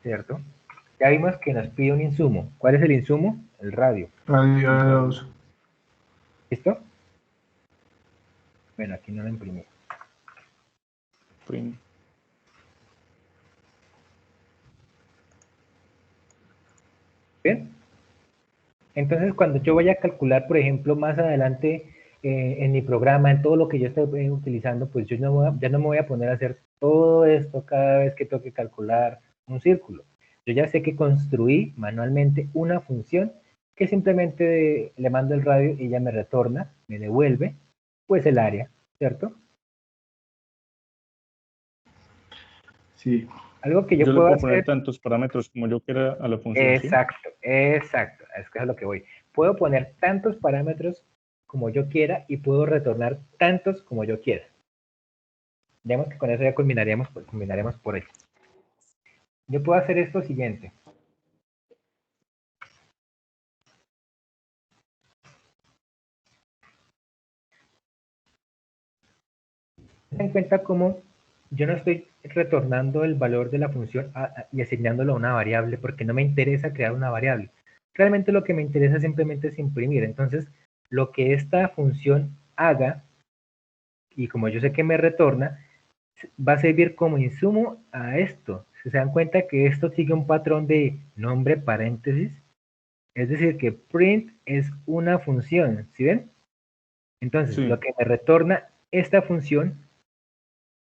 ¿cierto? Ya vimos que nos pide un insumo. ¿Cuál es el insumo? El radio. Radio 2. ¿Listo? Bueno, aquí no lo imprimí. Print. ¿Bien? Entonces, cuando yo vaya a calcular, por ejemplo, más adelante en mi programa, en todo lo que yo estoy utilizando, pues yo ya no me voy a poner a hacer todo esto cada vez que toque calcular un círculo. Yo ya sé que construí manualmente una función que simplemente le mando el radio y ya me retorna, me devuelve, pues el área, ¿cierto? Sí. Algo que Yo yo le puedo puedo poner hacer. tantos parámetros como yo quiera a la función, ¿sí? Exacto, exacto, es que es a lo que voy. Puedo poner tantos parámetros como yo quiera y puedo retornar tantos como yo quiera. Digamos que con eso ya culminaremos por ahí. Yo puedo hacer esto siguiente. Ten en cuenta cómo yo no estoy retornando el valor de la función y asignándolo a una variable porque no me interesa crear una variable. Realmente lo que me interesa simplemente es imprimir. Entonces, lo que esta función haga, y como yo sé que me retorna, va a servir como insumo a esto. Se dan cuenta que esto sigue un patrón de nombre paréntesis. Es decir, que print es una función, ¿sí ven? Entonces, Sí. lo que me retorna esta función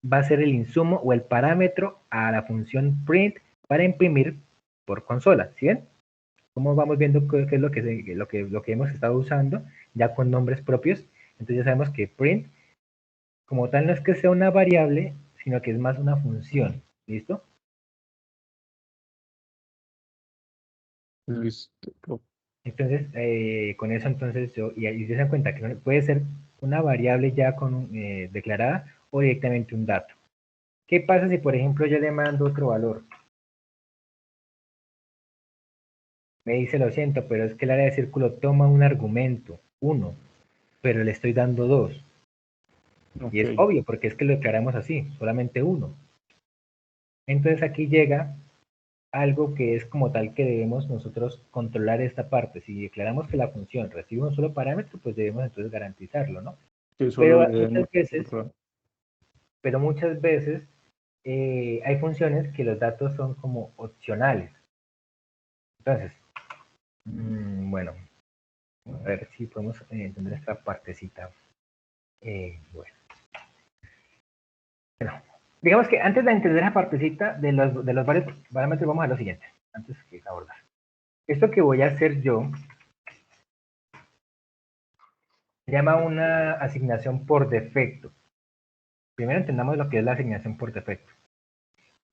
va a ser el insumo o el parámetro a la función print para imprimir por consola, ¿sí ven? Como vamos viendo qué es lo que hemos estado usando ya con nombres propios. Entonces ya sabemos que print como tal no es que sea una variable, sino que es más una función, ¿listo? Listo. Entonces, con eso entonces y ahí se dan cuenta que puede ser una variable ya declarada o directamente un dato. ¿Qué pasa si, por ejemplo, yo le mando otro valor? Me dice, lo siento, pero es que el área de círculo toma un argumento, 1, pero le estoy dando 2. Y es Ok. obvio, porque es que lo declaramos así, solamente 1. Entonces aquí llega algo que es como tal que debemos nosotros controlar esta parte. Si declaramos que la función recibe un solo parámetro, pues debemos entonces garantizarlo, ¿no? Que solo Pero le den muchas veces hay funciones que los datos son como opcionales. Entonces, bueno, a ver si podemos entender esta partecita. Bueno, digamos que antes de entender esa partecita de los varios parámetros, vamos a lo siguiente, antes que abordar. Esto que voy a hacer yo se llama una asignación por defecto. Primero entendamos lo que es la asignación por defecto.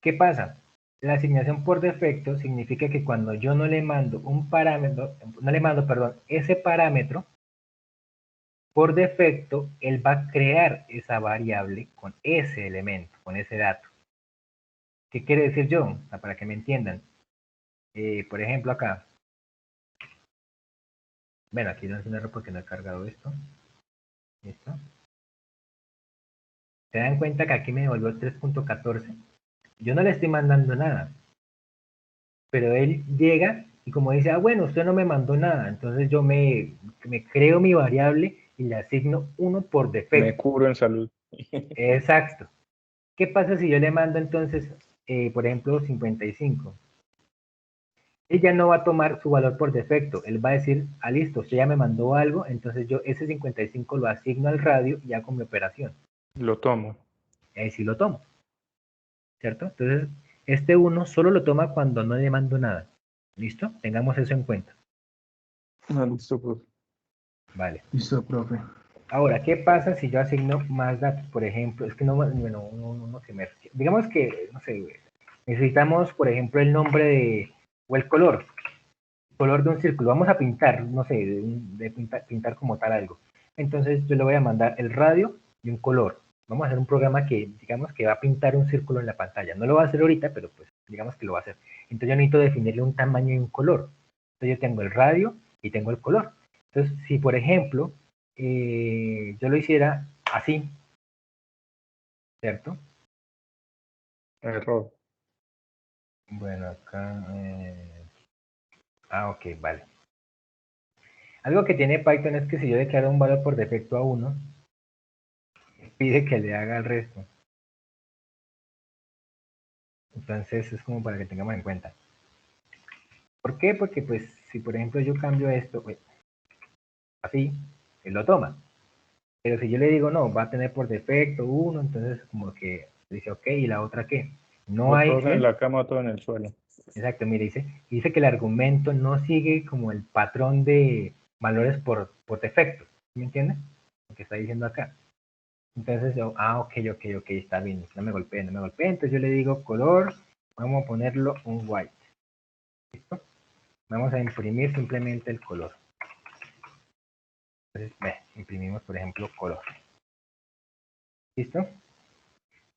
¿Qué pasa? La asignación por defecto significa que cuando yo no le mando un parámetro, no le mando, perdón, ese parámetro, por defecto, él va a crear esa variable con ese elemento, con ese dato. ¿Qué quiere decir yo? Para que me entiendan. Por ejemplo, acá. Bueno, aquí no es un error porque no he cargado esto. ¿Listo? ¿Se dan cuenta que aquí me devolvió 3.14? Yo no le estoy mandando nada. Pero él llega y como dice, bueno, usted no me mandó nada. Entonces yo me creo mi variable y le asigno 1 por Me defecto. cubro en salud. Exacto. ¿Qué pasa si yo le mando entonces, por ejemplo, 55? Él ya no va a tomar su valor por defecto. Él va a decir, listo, usted ya me mandó algo, entonces yo ese 55 lo asigno al radio y hago mi operación. Lo tomo. Ahí sí lo tomo. ¿cierto? Entonces, este 1 solo lo toma cuando no le mando nada. ¿Listo? Tengamos eso en cuenta. Listo, profe. Vale. Listo, profe. Ahora, ¿qué pasa si yo asigno más datos? Por ejemplo, es que no, bueno, uno que me... Digamos que, no sé, necesitamos, por ejemplo, el nombre de, o el color de un círculo. Vamos a pintar, no sé, pintar como tal algo. Entonces yo le voy a mandar el radio y un color. Vamos a hacer un programa que, digamos, que va a pintar un círculo en la pantalla. No lo va a hacer ahorita, pero pues, digamos que lo va a hacer. Entonces yo necesito definirle un tamaño y un color. Entonces yo tengo el radio y tengo el color. Entonces, si por ejemplo, yo lo hiciera así, ¿cierto? Error. Bueno, acá... ok, vale. Algo que tiene Python es que si yo declaro un valor por defecto a 1, pide que le haga el resto. Entonces es como para que tengamos en cuenta. ¿Por qué? Porque pues si por ejemplo yo cambio esto, pues, así, él lo toma. Pero si yo le digo no, va a tener por defecto 1, entonces como que dice ok, ¿y la otra qué? No hay... Todos en la cama, todo en el suelo. Exacto, mire, dice que el argumento no sigue como el patrón de valores por defecto. ¿Me entiendes? Lo que está diciendo acá. Entonces yo, ok, está bien, no me golpee. Entonces yo le digo color, vamos a ponerlo un white. ¿Listo? Vamos a imprimir simplemente el color. Entonces, imprimimos, por ejemplo, color. ¿Listo?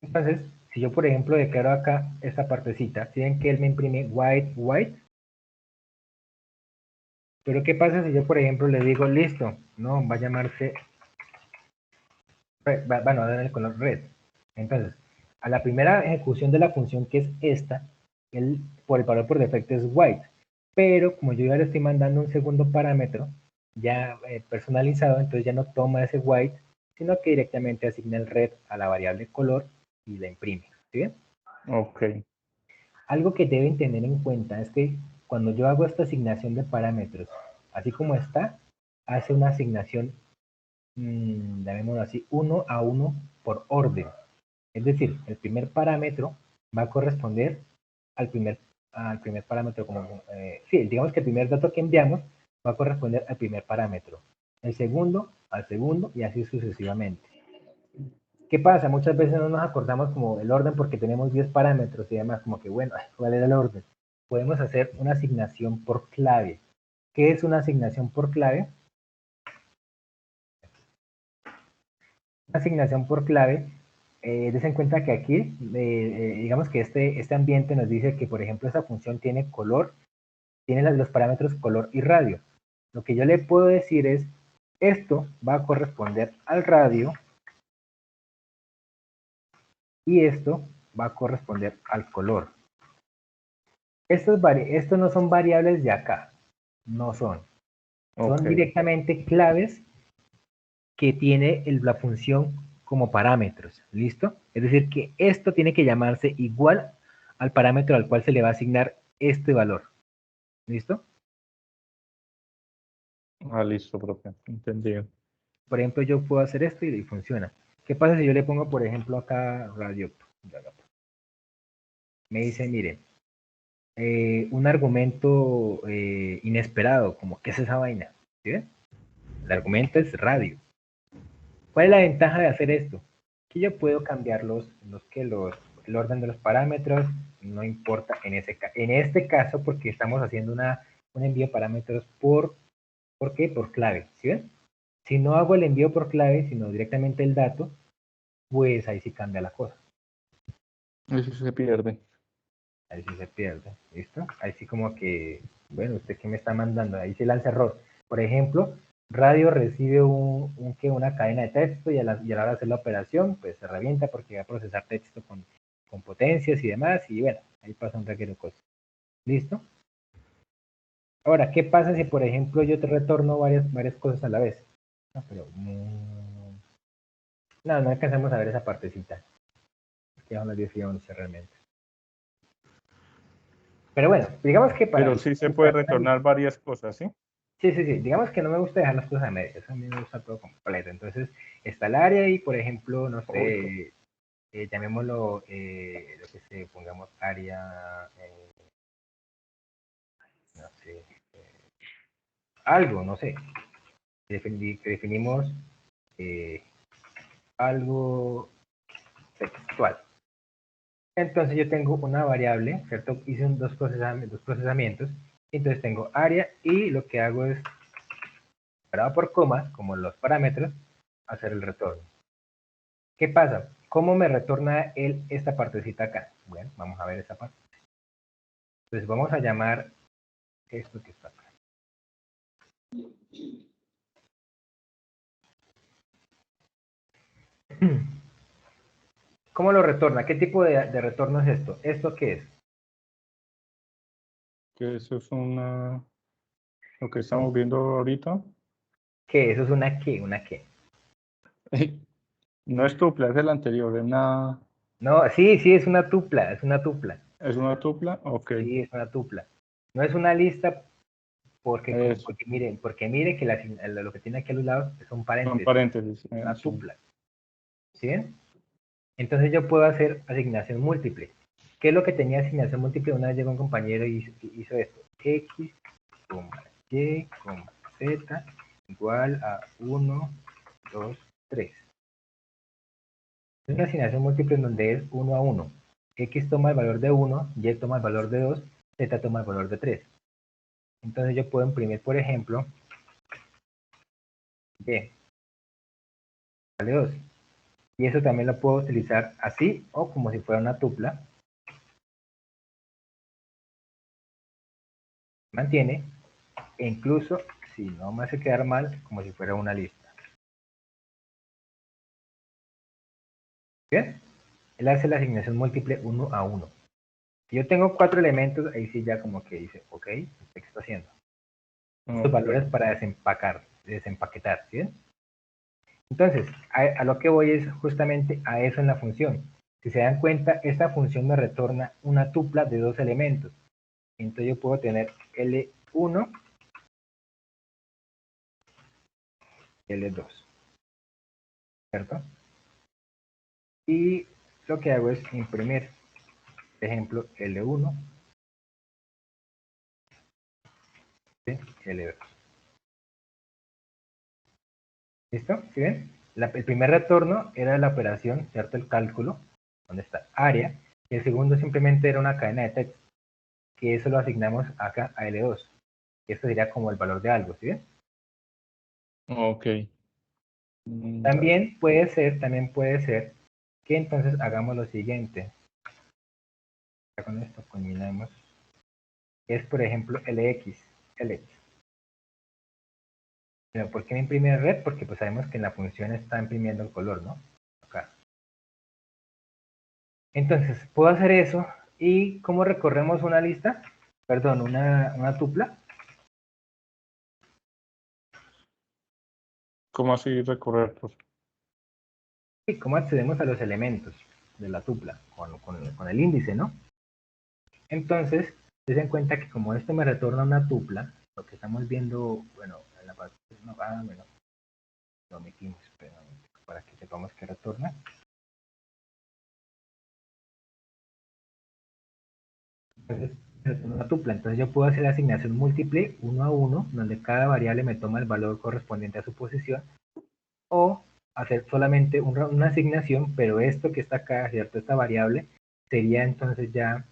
Entonces, si yo, por ejemplo, declaro acá esta partecita, ¿sí ven que él me imprime white? Pero ¿qué pasa si yo, por ejemplo, le digo, listo, no, va a llamarse red, bueno, va a dar el color red. Entonces, a la primera ejecución de la función, que es esta, el valor por defecto es white. Pero como yo ya le estoy mandando un segundo parámetro, ya personalizado, entonces ya no toma ese white, sino que directamente asigna el red a la variable color y la imprime. ¿Sí bien? Ok. Algo que deben tener en cuenta es que cuando yo hago esta asignación de parámetros, así como está, hace una asignación, llamémoslo así, 1 a 1 por orden. Es decir, el primer parámetro va a corresponder al primer parámetro, sí, digamos que el primer dato que enviamos va a corresponder al primer parámetro, el segundo al segundo y así sucesivamente. ¿Qué pasa? Muchas veces no nos acordamos como el orden porque tenemos 10 parámetros y demás, como que bueno, ¿cuál era el orden? Podemos hacer una asignación por clave. ¿Qué es una asignación por clave? Una asignación por clave, des en cuenta que aquí, digamos que este ambiente nos dice que, por ejemplo, esta función tiene color, tiene los parámetros color y radio. Lo que yo le puedo decir es, esto va a corresponder al radio y esto va a corresponder al color. Estos no son variables de acá, no son. Son directamente claves que tiene la función como parámetros, ¿listo? Es decir, que esto tiene que llamarse igual al parámetro al cual se le va a asignar este valor, ¿listo? Listo, profe. Entendido. Por ejemplo, yo puedo hacer esto y funciona. ¿Qué pasa si yo le pongo, por ejemplo, acá radio? Me dice, mire, un argumento inesperado, como ¿qué es esa vaina? ¿Sí ven? El argumento es radio. ¿Cuál es la ventaja de hacer esto? Que yo puedo cambiar el orden de los parámetros, no importa en este caso, porque estamos haciendo un envío de parámetros ¿por qué? Por clave, ¿sí ven? Si no hago el envío por clave, sino directamente el dato, pues ahí sí cambia la cosa. Eso se pierde. Ahí sí se pierde, ¿listo? Ahí sí como que, bueno, ¿usted qué me está mandando? Ahí sí lanza error. Por ejemplo, radio recibe una cadena de texto y a la hora de hacer la operación, pues se revienta porque va a procesar texto con potencias y demás, y bueno, ahí pasa un reguero de cosas. ¿Listo? Ahora, ¿qué pasa si, por ejemplo, yo te retorno varias cosas a la vez? No, pero no alcanzamos a ver esa partecita. Que son las 10 y 11 realmente. Pero bueno, digamos que Pero sí se puede retornar varias cosas, ¿sí? Sí. Digamos que no me gusta dejar las cosas a medias. A mí me gusta todo completo. Entonces, está el área y, por ejemplo, no sé, llamémoslo, lo que se pongamos área, no sé, algo, no sé, definimos algo textual. Entonces yo tengo una variable, ¿cierto? Hice dos procesamientos, entonces tengo área y lo que hago es, separado por comas, como los parámetros, hacer el retorno. ¿Qué pasa? ¿Cómo me retorna él esta partecita acá? Bueno, vamos a ver esa parte. Entonces vamos a llamar esto que está acá. ¿Cómo lo retorna? ¿Qué tipo de retorno es esto? ¿Esto qué es? Que eso es lo que estamos viendo ahorita. ¿Qué? ¿Eso es una qué? ¿Una qué? No es tupla, es el anterior, No, sí, sí, es una tupla, es una tupla. es una tupla, ok. Sí, es una tupla. No es una lista porque Eso, porque mire que lo que tiene aquí a los lados son son paréntesis, paréntesis. una Sí. tupla. ¿Sí ven? Entonces yo puedo hacer asignación múltiple. ¿Qué es lo que tenía asignación múltiple? Una vez llegó un compañero y hizo esto. X, Y, Z, igual a 1, 2, 3. Es una asignación múltiple en donde es 1 a 1. X toma el valor de 1, Y toma el valor de 2, Z toma el valor de 3. Entonces yo puedo imprimir, por ejemplo, Y vale 2. Y eso también lo puedo utilizar así o como si fuera una tupla. Mantiene, e incluso, si no me hace quedar mal, como si fuera una lista. ¿Bien? Él hace la asignación múltiple 1 a 1. Si yo tengo 4 elementos, ahí sí ya como que dice, ok, ¿qué está haciendo? Los valores para desempaquetar, ¿sí? Entonces, a lo que voy es justamente a eso en la función. Si se dan cuenta, esta función me retorna una tupla de 2 elementos. Entonces yo puedo tener L1, L2, ¿cierto? Y lo que hago es imprimir, por ejemplo, L1, ¿sí? L2. ¿Listo? ¿Sí ven? El primer retorno era la operación, ¿cierto? El cálculo, donde está área, y el segundo simplemente era una cadena de texto, que eso lo asignamos acá a L2. Esto sería como el valor de algo, ¿sí ven? Ok. También puede ser que entonces hagamos lo siguiente. Ya con esto combinamos. Es, por ejemplo, LX. Pero ¿por qué me imprime red? Porque pues sabemos que en la función está imprimiendo el color, ¿no? Acá. Entonces, puedo hacer eso. ¿Y cómo recorremos una lista? Perdón, una tupla. ¿Cómo así recorrer? ¿Y cómo accedemos a los elementos de la tupla? Con el índice, ¿no? Entonces, se den cuenta que como esto me retorna una tupla, lo que estamos viendo, bueno, en la parte, no, bueno, lo omitimos, pero para que sepamos que retorna. Entonces, retorna una tupla. Entonces yo puedo hacer asignación múltiple 1 a 1, donde cada variable me toma el valor correspondiente a su posición, o hacer solamente una asignación, pero esto que está acá, ¿cierto? Esta variable sería entonces ya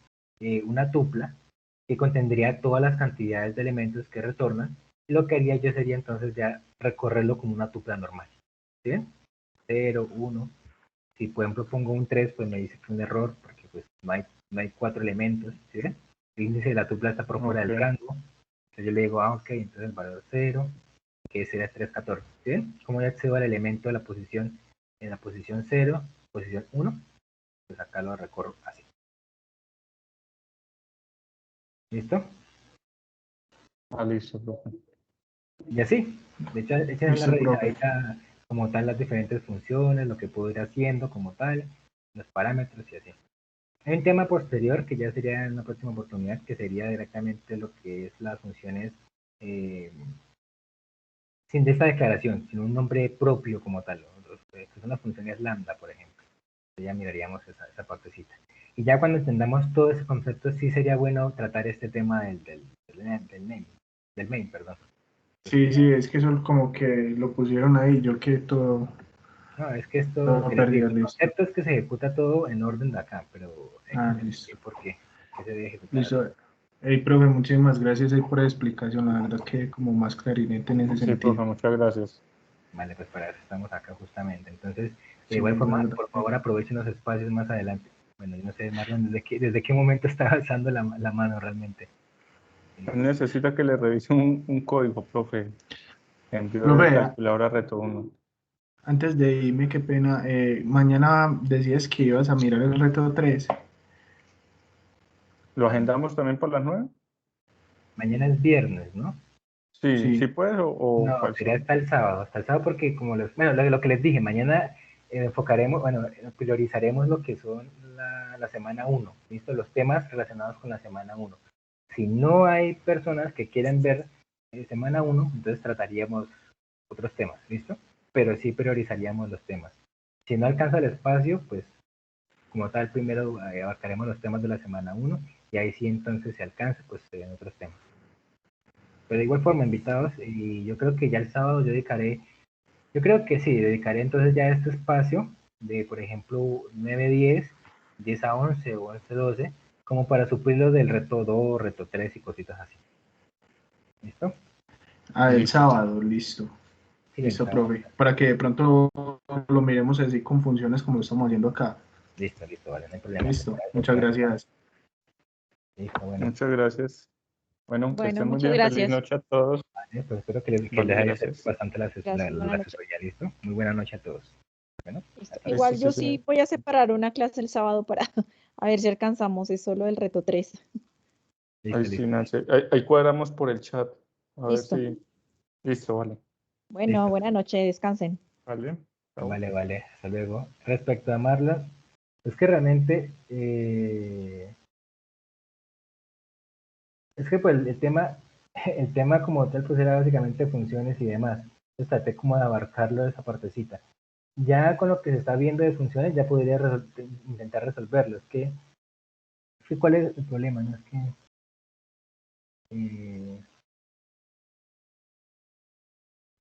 una tupla que contendría todas las cantidades de elementos que retornan. Y lo que haría yo sería entonces ya recorrerlo como una tupla normal. ¿Sí ven? 0, 1. Si por ejemplo pongo un 3, pues me dice que es un error porque pues no hay 4 elementos. ¿Sí ven? El índice de la tupla está por fuera del rango. Entonces yo le digo, ok, entonces el valor 0, que sería 314. ¿Sí ven? Como ya accedo al elemento de la posición en la posición 0, posición 1, pues acá lo recorro así. ¿Listo? Listo, profe. Y así, de hecho, esa es la Listo, profe. revisadita como tal las diferentes funciones, lo que puedo ir haciendo como tal, los parámetros y así. Hay un tema posterior que ya sería en una próxima oportunidad, que sería directamente lo que es las funciones sin esta declaración, sin un nombre propio como tal. Que son las funciones lambda, por ejemplo. Ya miraríamos esa partecita. Y ya cuando entendamos todo ese concepto, sí sería bueno tratar este tema del main, perdón. Sí, sí, es que eso como que lo pusieron ahí, yo que todo, No, es que esto, todo mira, perdido, el listo. concepto es que se ejecuta todo en orden de acá, pero hay que Ah, entender listo. bien por qué, que se debe ejecutar así. Listo. Hey, profe, muchísimas gracias ahí por la explicación, la verdad que como más clarinete en ese Sí, profe, sentido. muchas gracias. Vale, pues para eso estamos acá justamente. Entonces, de Sí, igual la forma, verdad por que- favor, aprovechen los espacios más adelante. Bueno, yo no sé, Marlon, desde qué momento está alzando la mano realmente. Él necesita que le revise un código, profe. Envío de Profe, calculadora reto 1. antes de irme, qué pena, mañana decías que ibas a mirar el reto 3. ¿Lo agendamos también por las 9? Mañana es viernes, ¿no? Sí, Sí. sí puedes o No, cuál sería son. hasta el sábado porque como bueno, lo que les dije, mañana enfocaremos, bueno, priorizaremos lo que son la semana uno, ¿listo? Los temas relacionados con la semana uno. Si no hay personas que quieran ver semana uno, entonces trataríamos otros temas, ¿listo? Pero sí priorizaríamos los temas. Si no alcanza el espacio, pues como tal, primero abarcaremos los temas de la semana uno y ahí sí entonces si alcanza, pues serían otros temas. Pero de igual forma, invitados, y yo creo que ya el sábado yo creo que sí, dedicaré entonces ya este espacio de, por ejemplo, 9-10, 10 a 11 o 11-12, como para suplirlo del reto 2, reto 3 y cositas así. ¿Listo? Ah, el Listo. sábado, listo. Sí, el Listo, sábado. profe. Para que de pronto lo miremos así con funciones como lo estamos haciendo acá. Listo, vale, no hay problema. Listo. Muchas gracias. Listo, bueno. Muchas gracias. Bueno, que Bueno, estén muy muchas bien. Feliz gracias. noche a todos. Vale, pues espero que Vale, les haya servido gracias. bastante Gracias, buenas la noches. asesoría, ¿listo? Muy buena noche a todos. Bueno, Listo. hasta luego. Listo, Igual sí, yo señor. sí voy a separar una clase el sábado para a ver si alcanzamos, es solo el reto 3. Ahí Listo, sí, listo, Nancy. Ahí cuadramos por el chat. A ver Listo. si. Listo, vale. Bueno, listo. buena noche, descansen. Vale. Chao. Vale, hasta luego. Respecto a Marlon, es que realmente, es que pues el tema como tal pues era básicamente funciones y demás. Entonces traté como de abarcarlo de esa partecita. Ya con lo que se está viendo de funciones ya podría intentar resolverlo. Es que ¿cuál es el problema? No es que eh,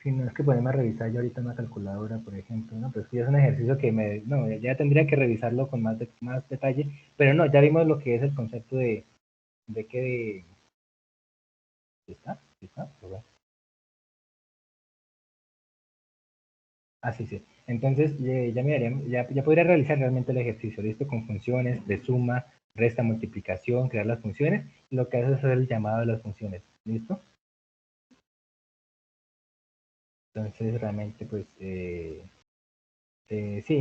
si no es que ponerme a revisar yo ahorita una calculadora, por ejemplo, ¿no? Pues sí es un ejercicio que no, ya tendría que revisarlo con más detalle, pero no, ya vimos lo que es el concepto de que ¿sí está? Pues bueno. Ah, sí, sí. Entonces ya miraríamos, ya podría realizar realmente el ejercicio, ¿listo? Con funciones de suma, resta, multiplicación, crear las funciones. Lo que hace es hacer el llamado de las funciones, ¿listo? Entonces realmente pues sí,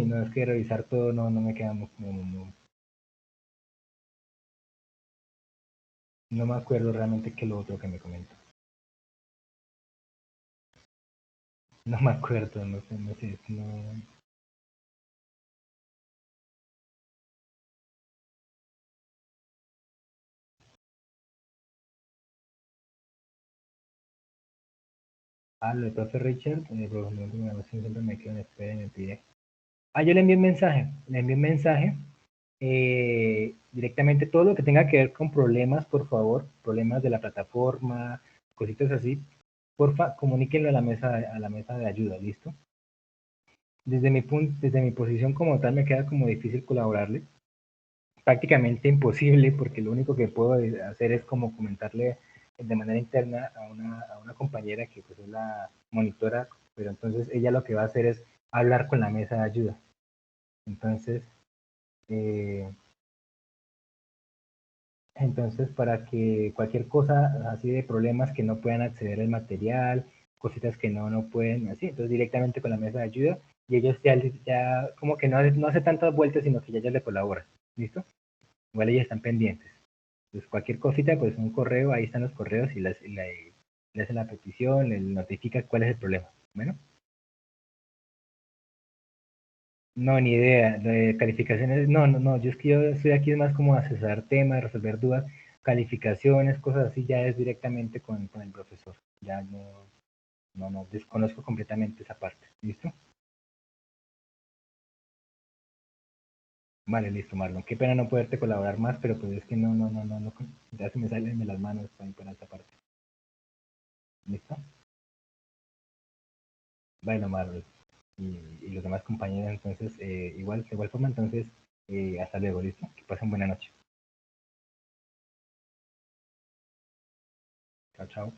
no es que revisar todo no me queda no me acuerdo realmente qué es lo otro que me comentó. No me acuerdo, no sé, no. Ah, lo de profe Richard, siempre me quedo en espera y me pide. Ah, yo le envié un mensaje, directamente todo lo que tenga que ver con problemas, por favor, problemas de la plataforma, cositas así, porfa, comuníquenlo a la mesa de ayuda, ¿listo? Desde mi posición como tal me queda como difícil colaborarle, prácticamente imposible, porque lo único que puedo hacer es como comentarle de manera interna a una compañera que pues es la monitora, pero entonces ella lo que va a hacer es hablar con la mesa de ayuda. Entonces, eh, para que cualquier cosa así de problemas que no puedan acceder al material, cositas que no pueden, así, entonces directamente con la mesa de ayuda y ellos ya como que no hace tantas vueltas, sino que ya le colaboran, ¿listo? Igual ellos están pendientes. Entonces cualquier cosita, pues un correo, ahí están los correos y le hacen la petición, le notifica cuál es el problema. Bueno, no, ni idea. De calificaciones, no, yo es que yo estoy aquí más como asesorar temas, resolver dudas, calificaciones, cosas así, ya es directamente con el profesor. Ya no, desconozco completamente esa parte. ¿Listo? Vale, listo, Marlon. Qué pena no poderte colaborar más, pero pues es que no, ya se me salen de las manos para esta parte. ¿Listo? Bueno, Marlon. Y los demás compañeros, entonces, de igual forma, entonces, hasta luego, ¿listo? Que pasen buena noche. Chao, chao.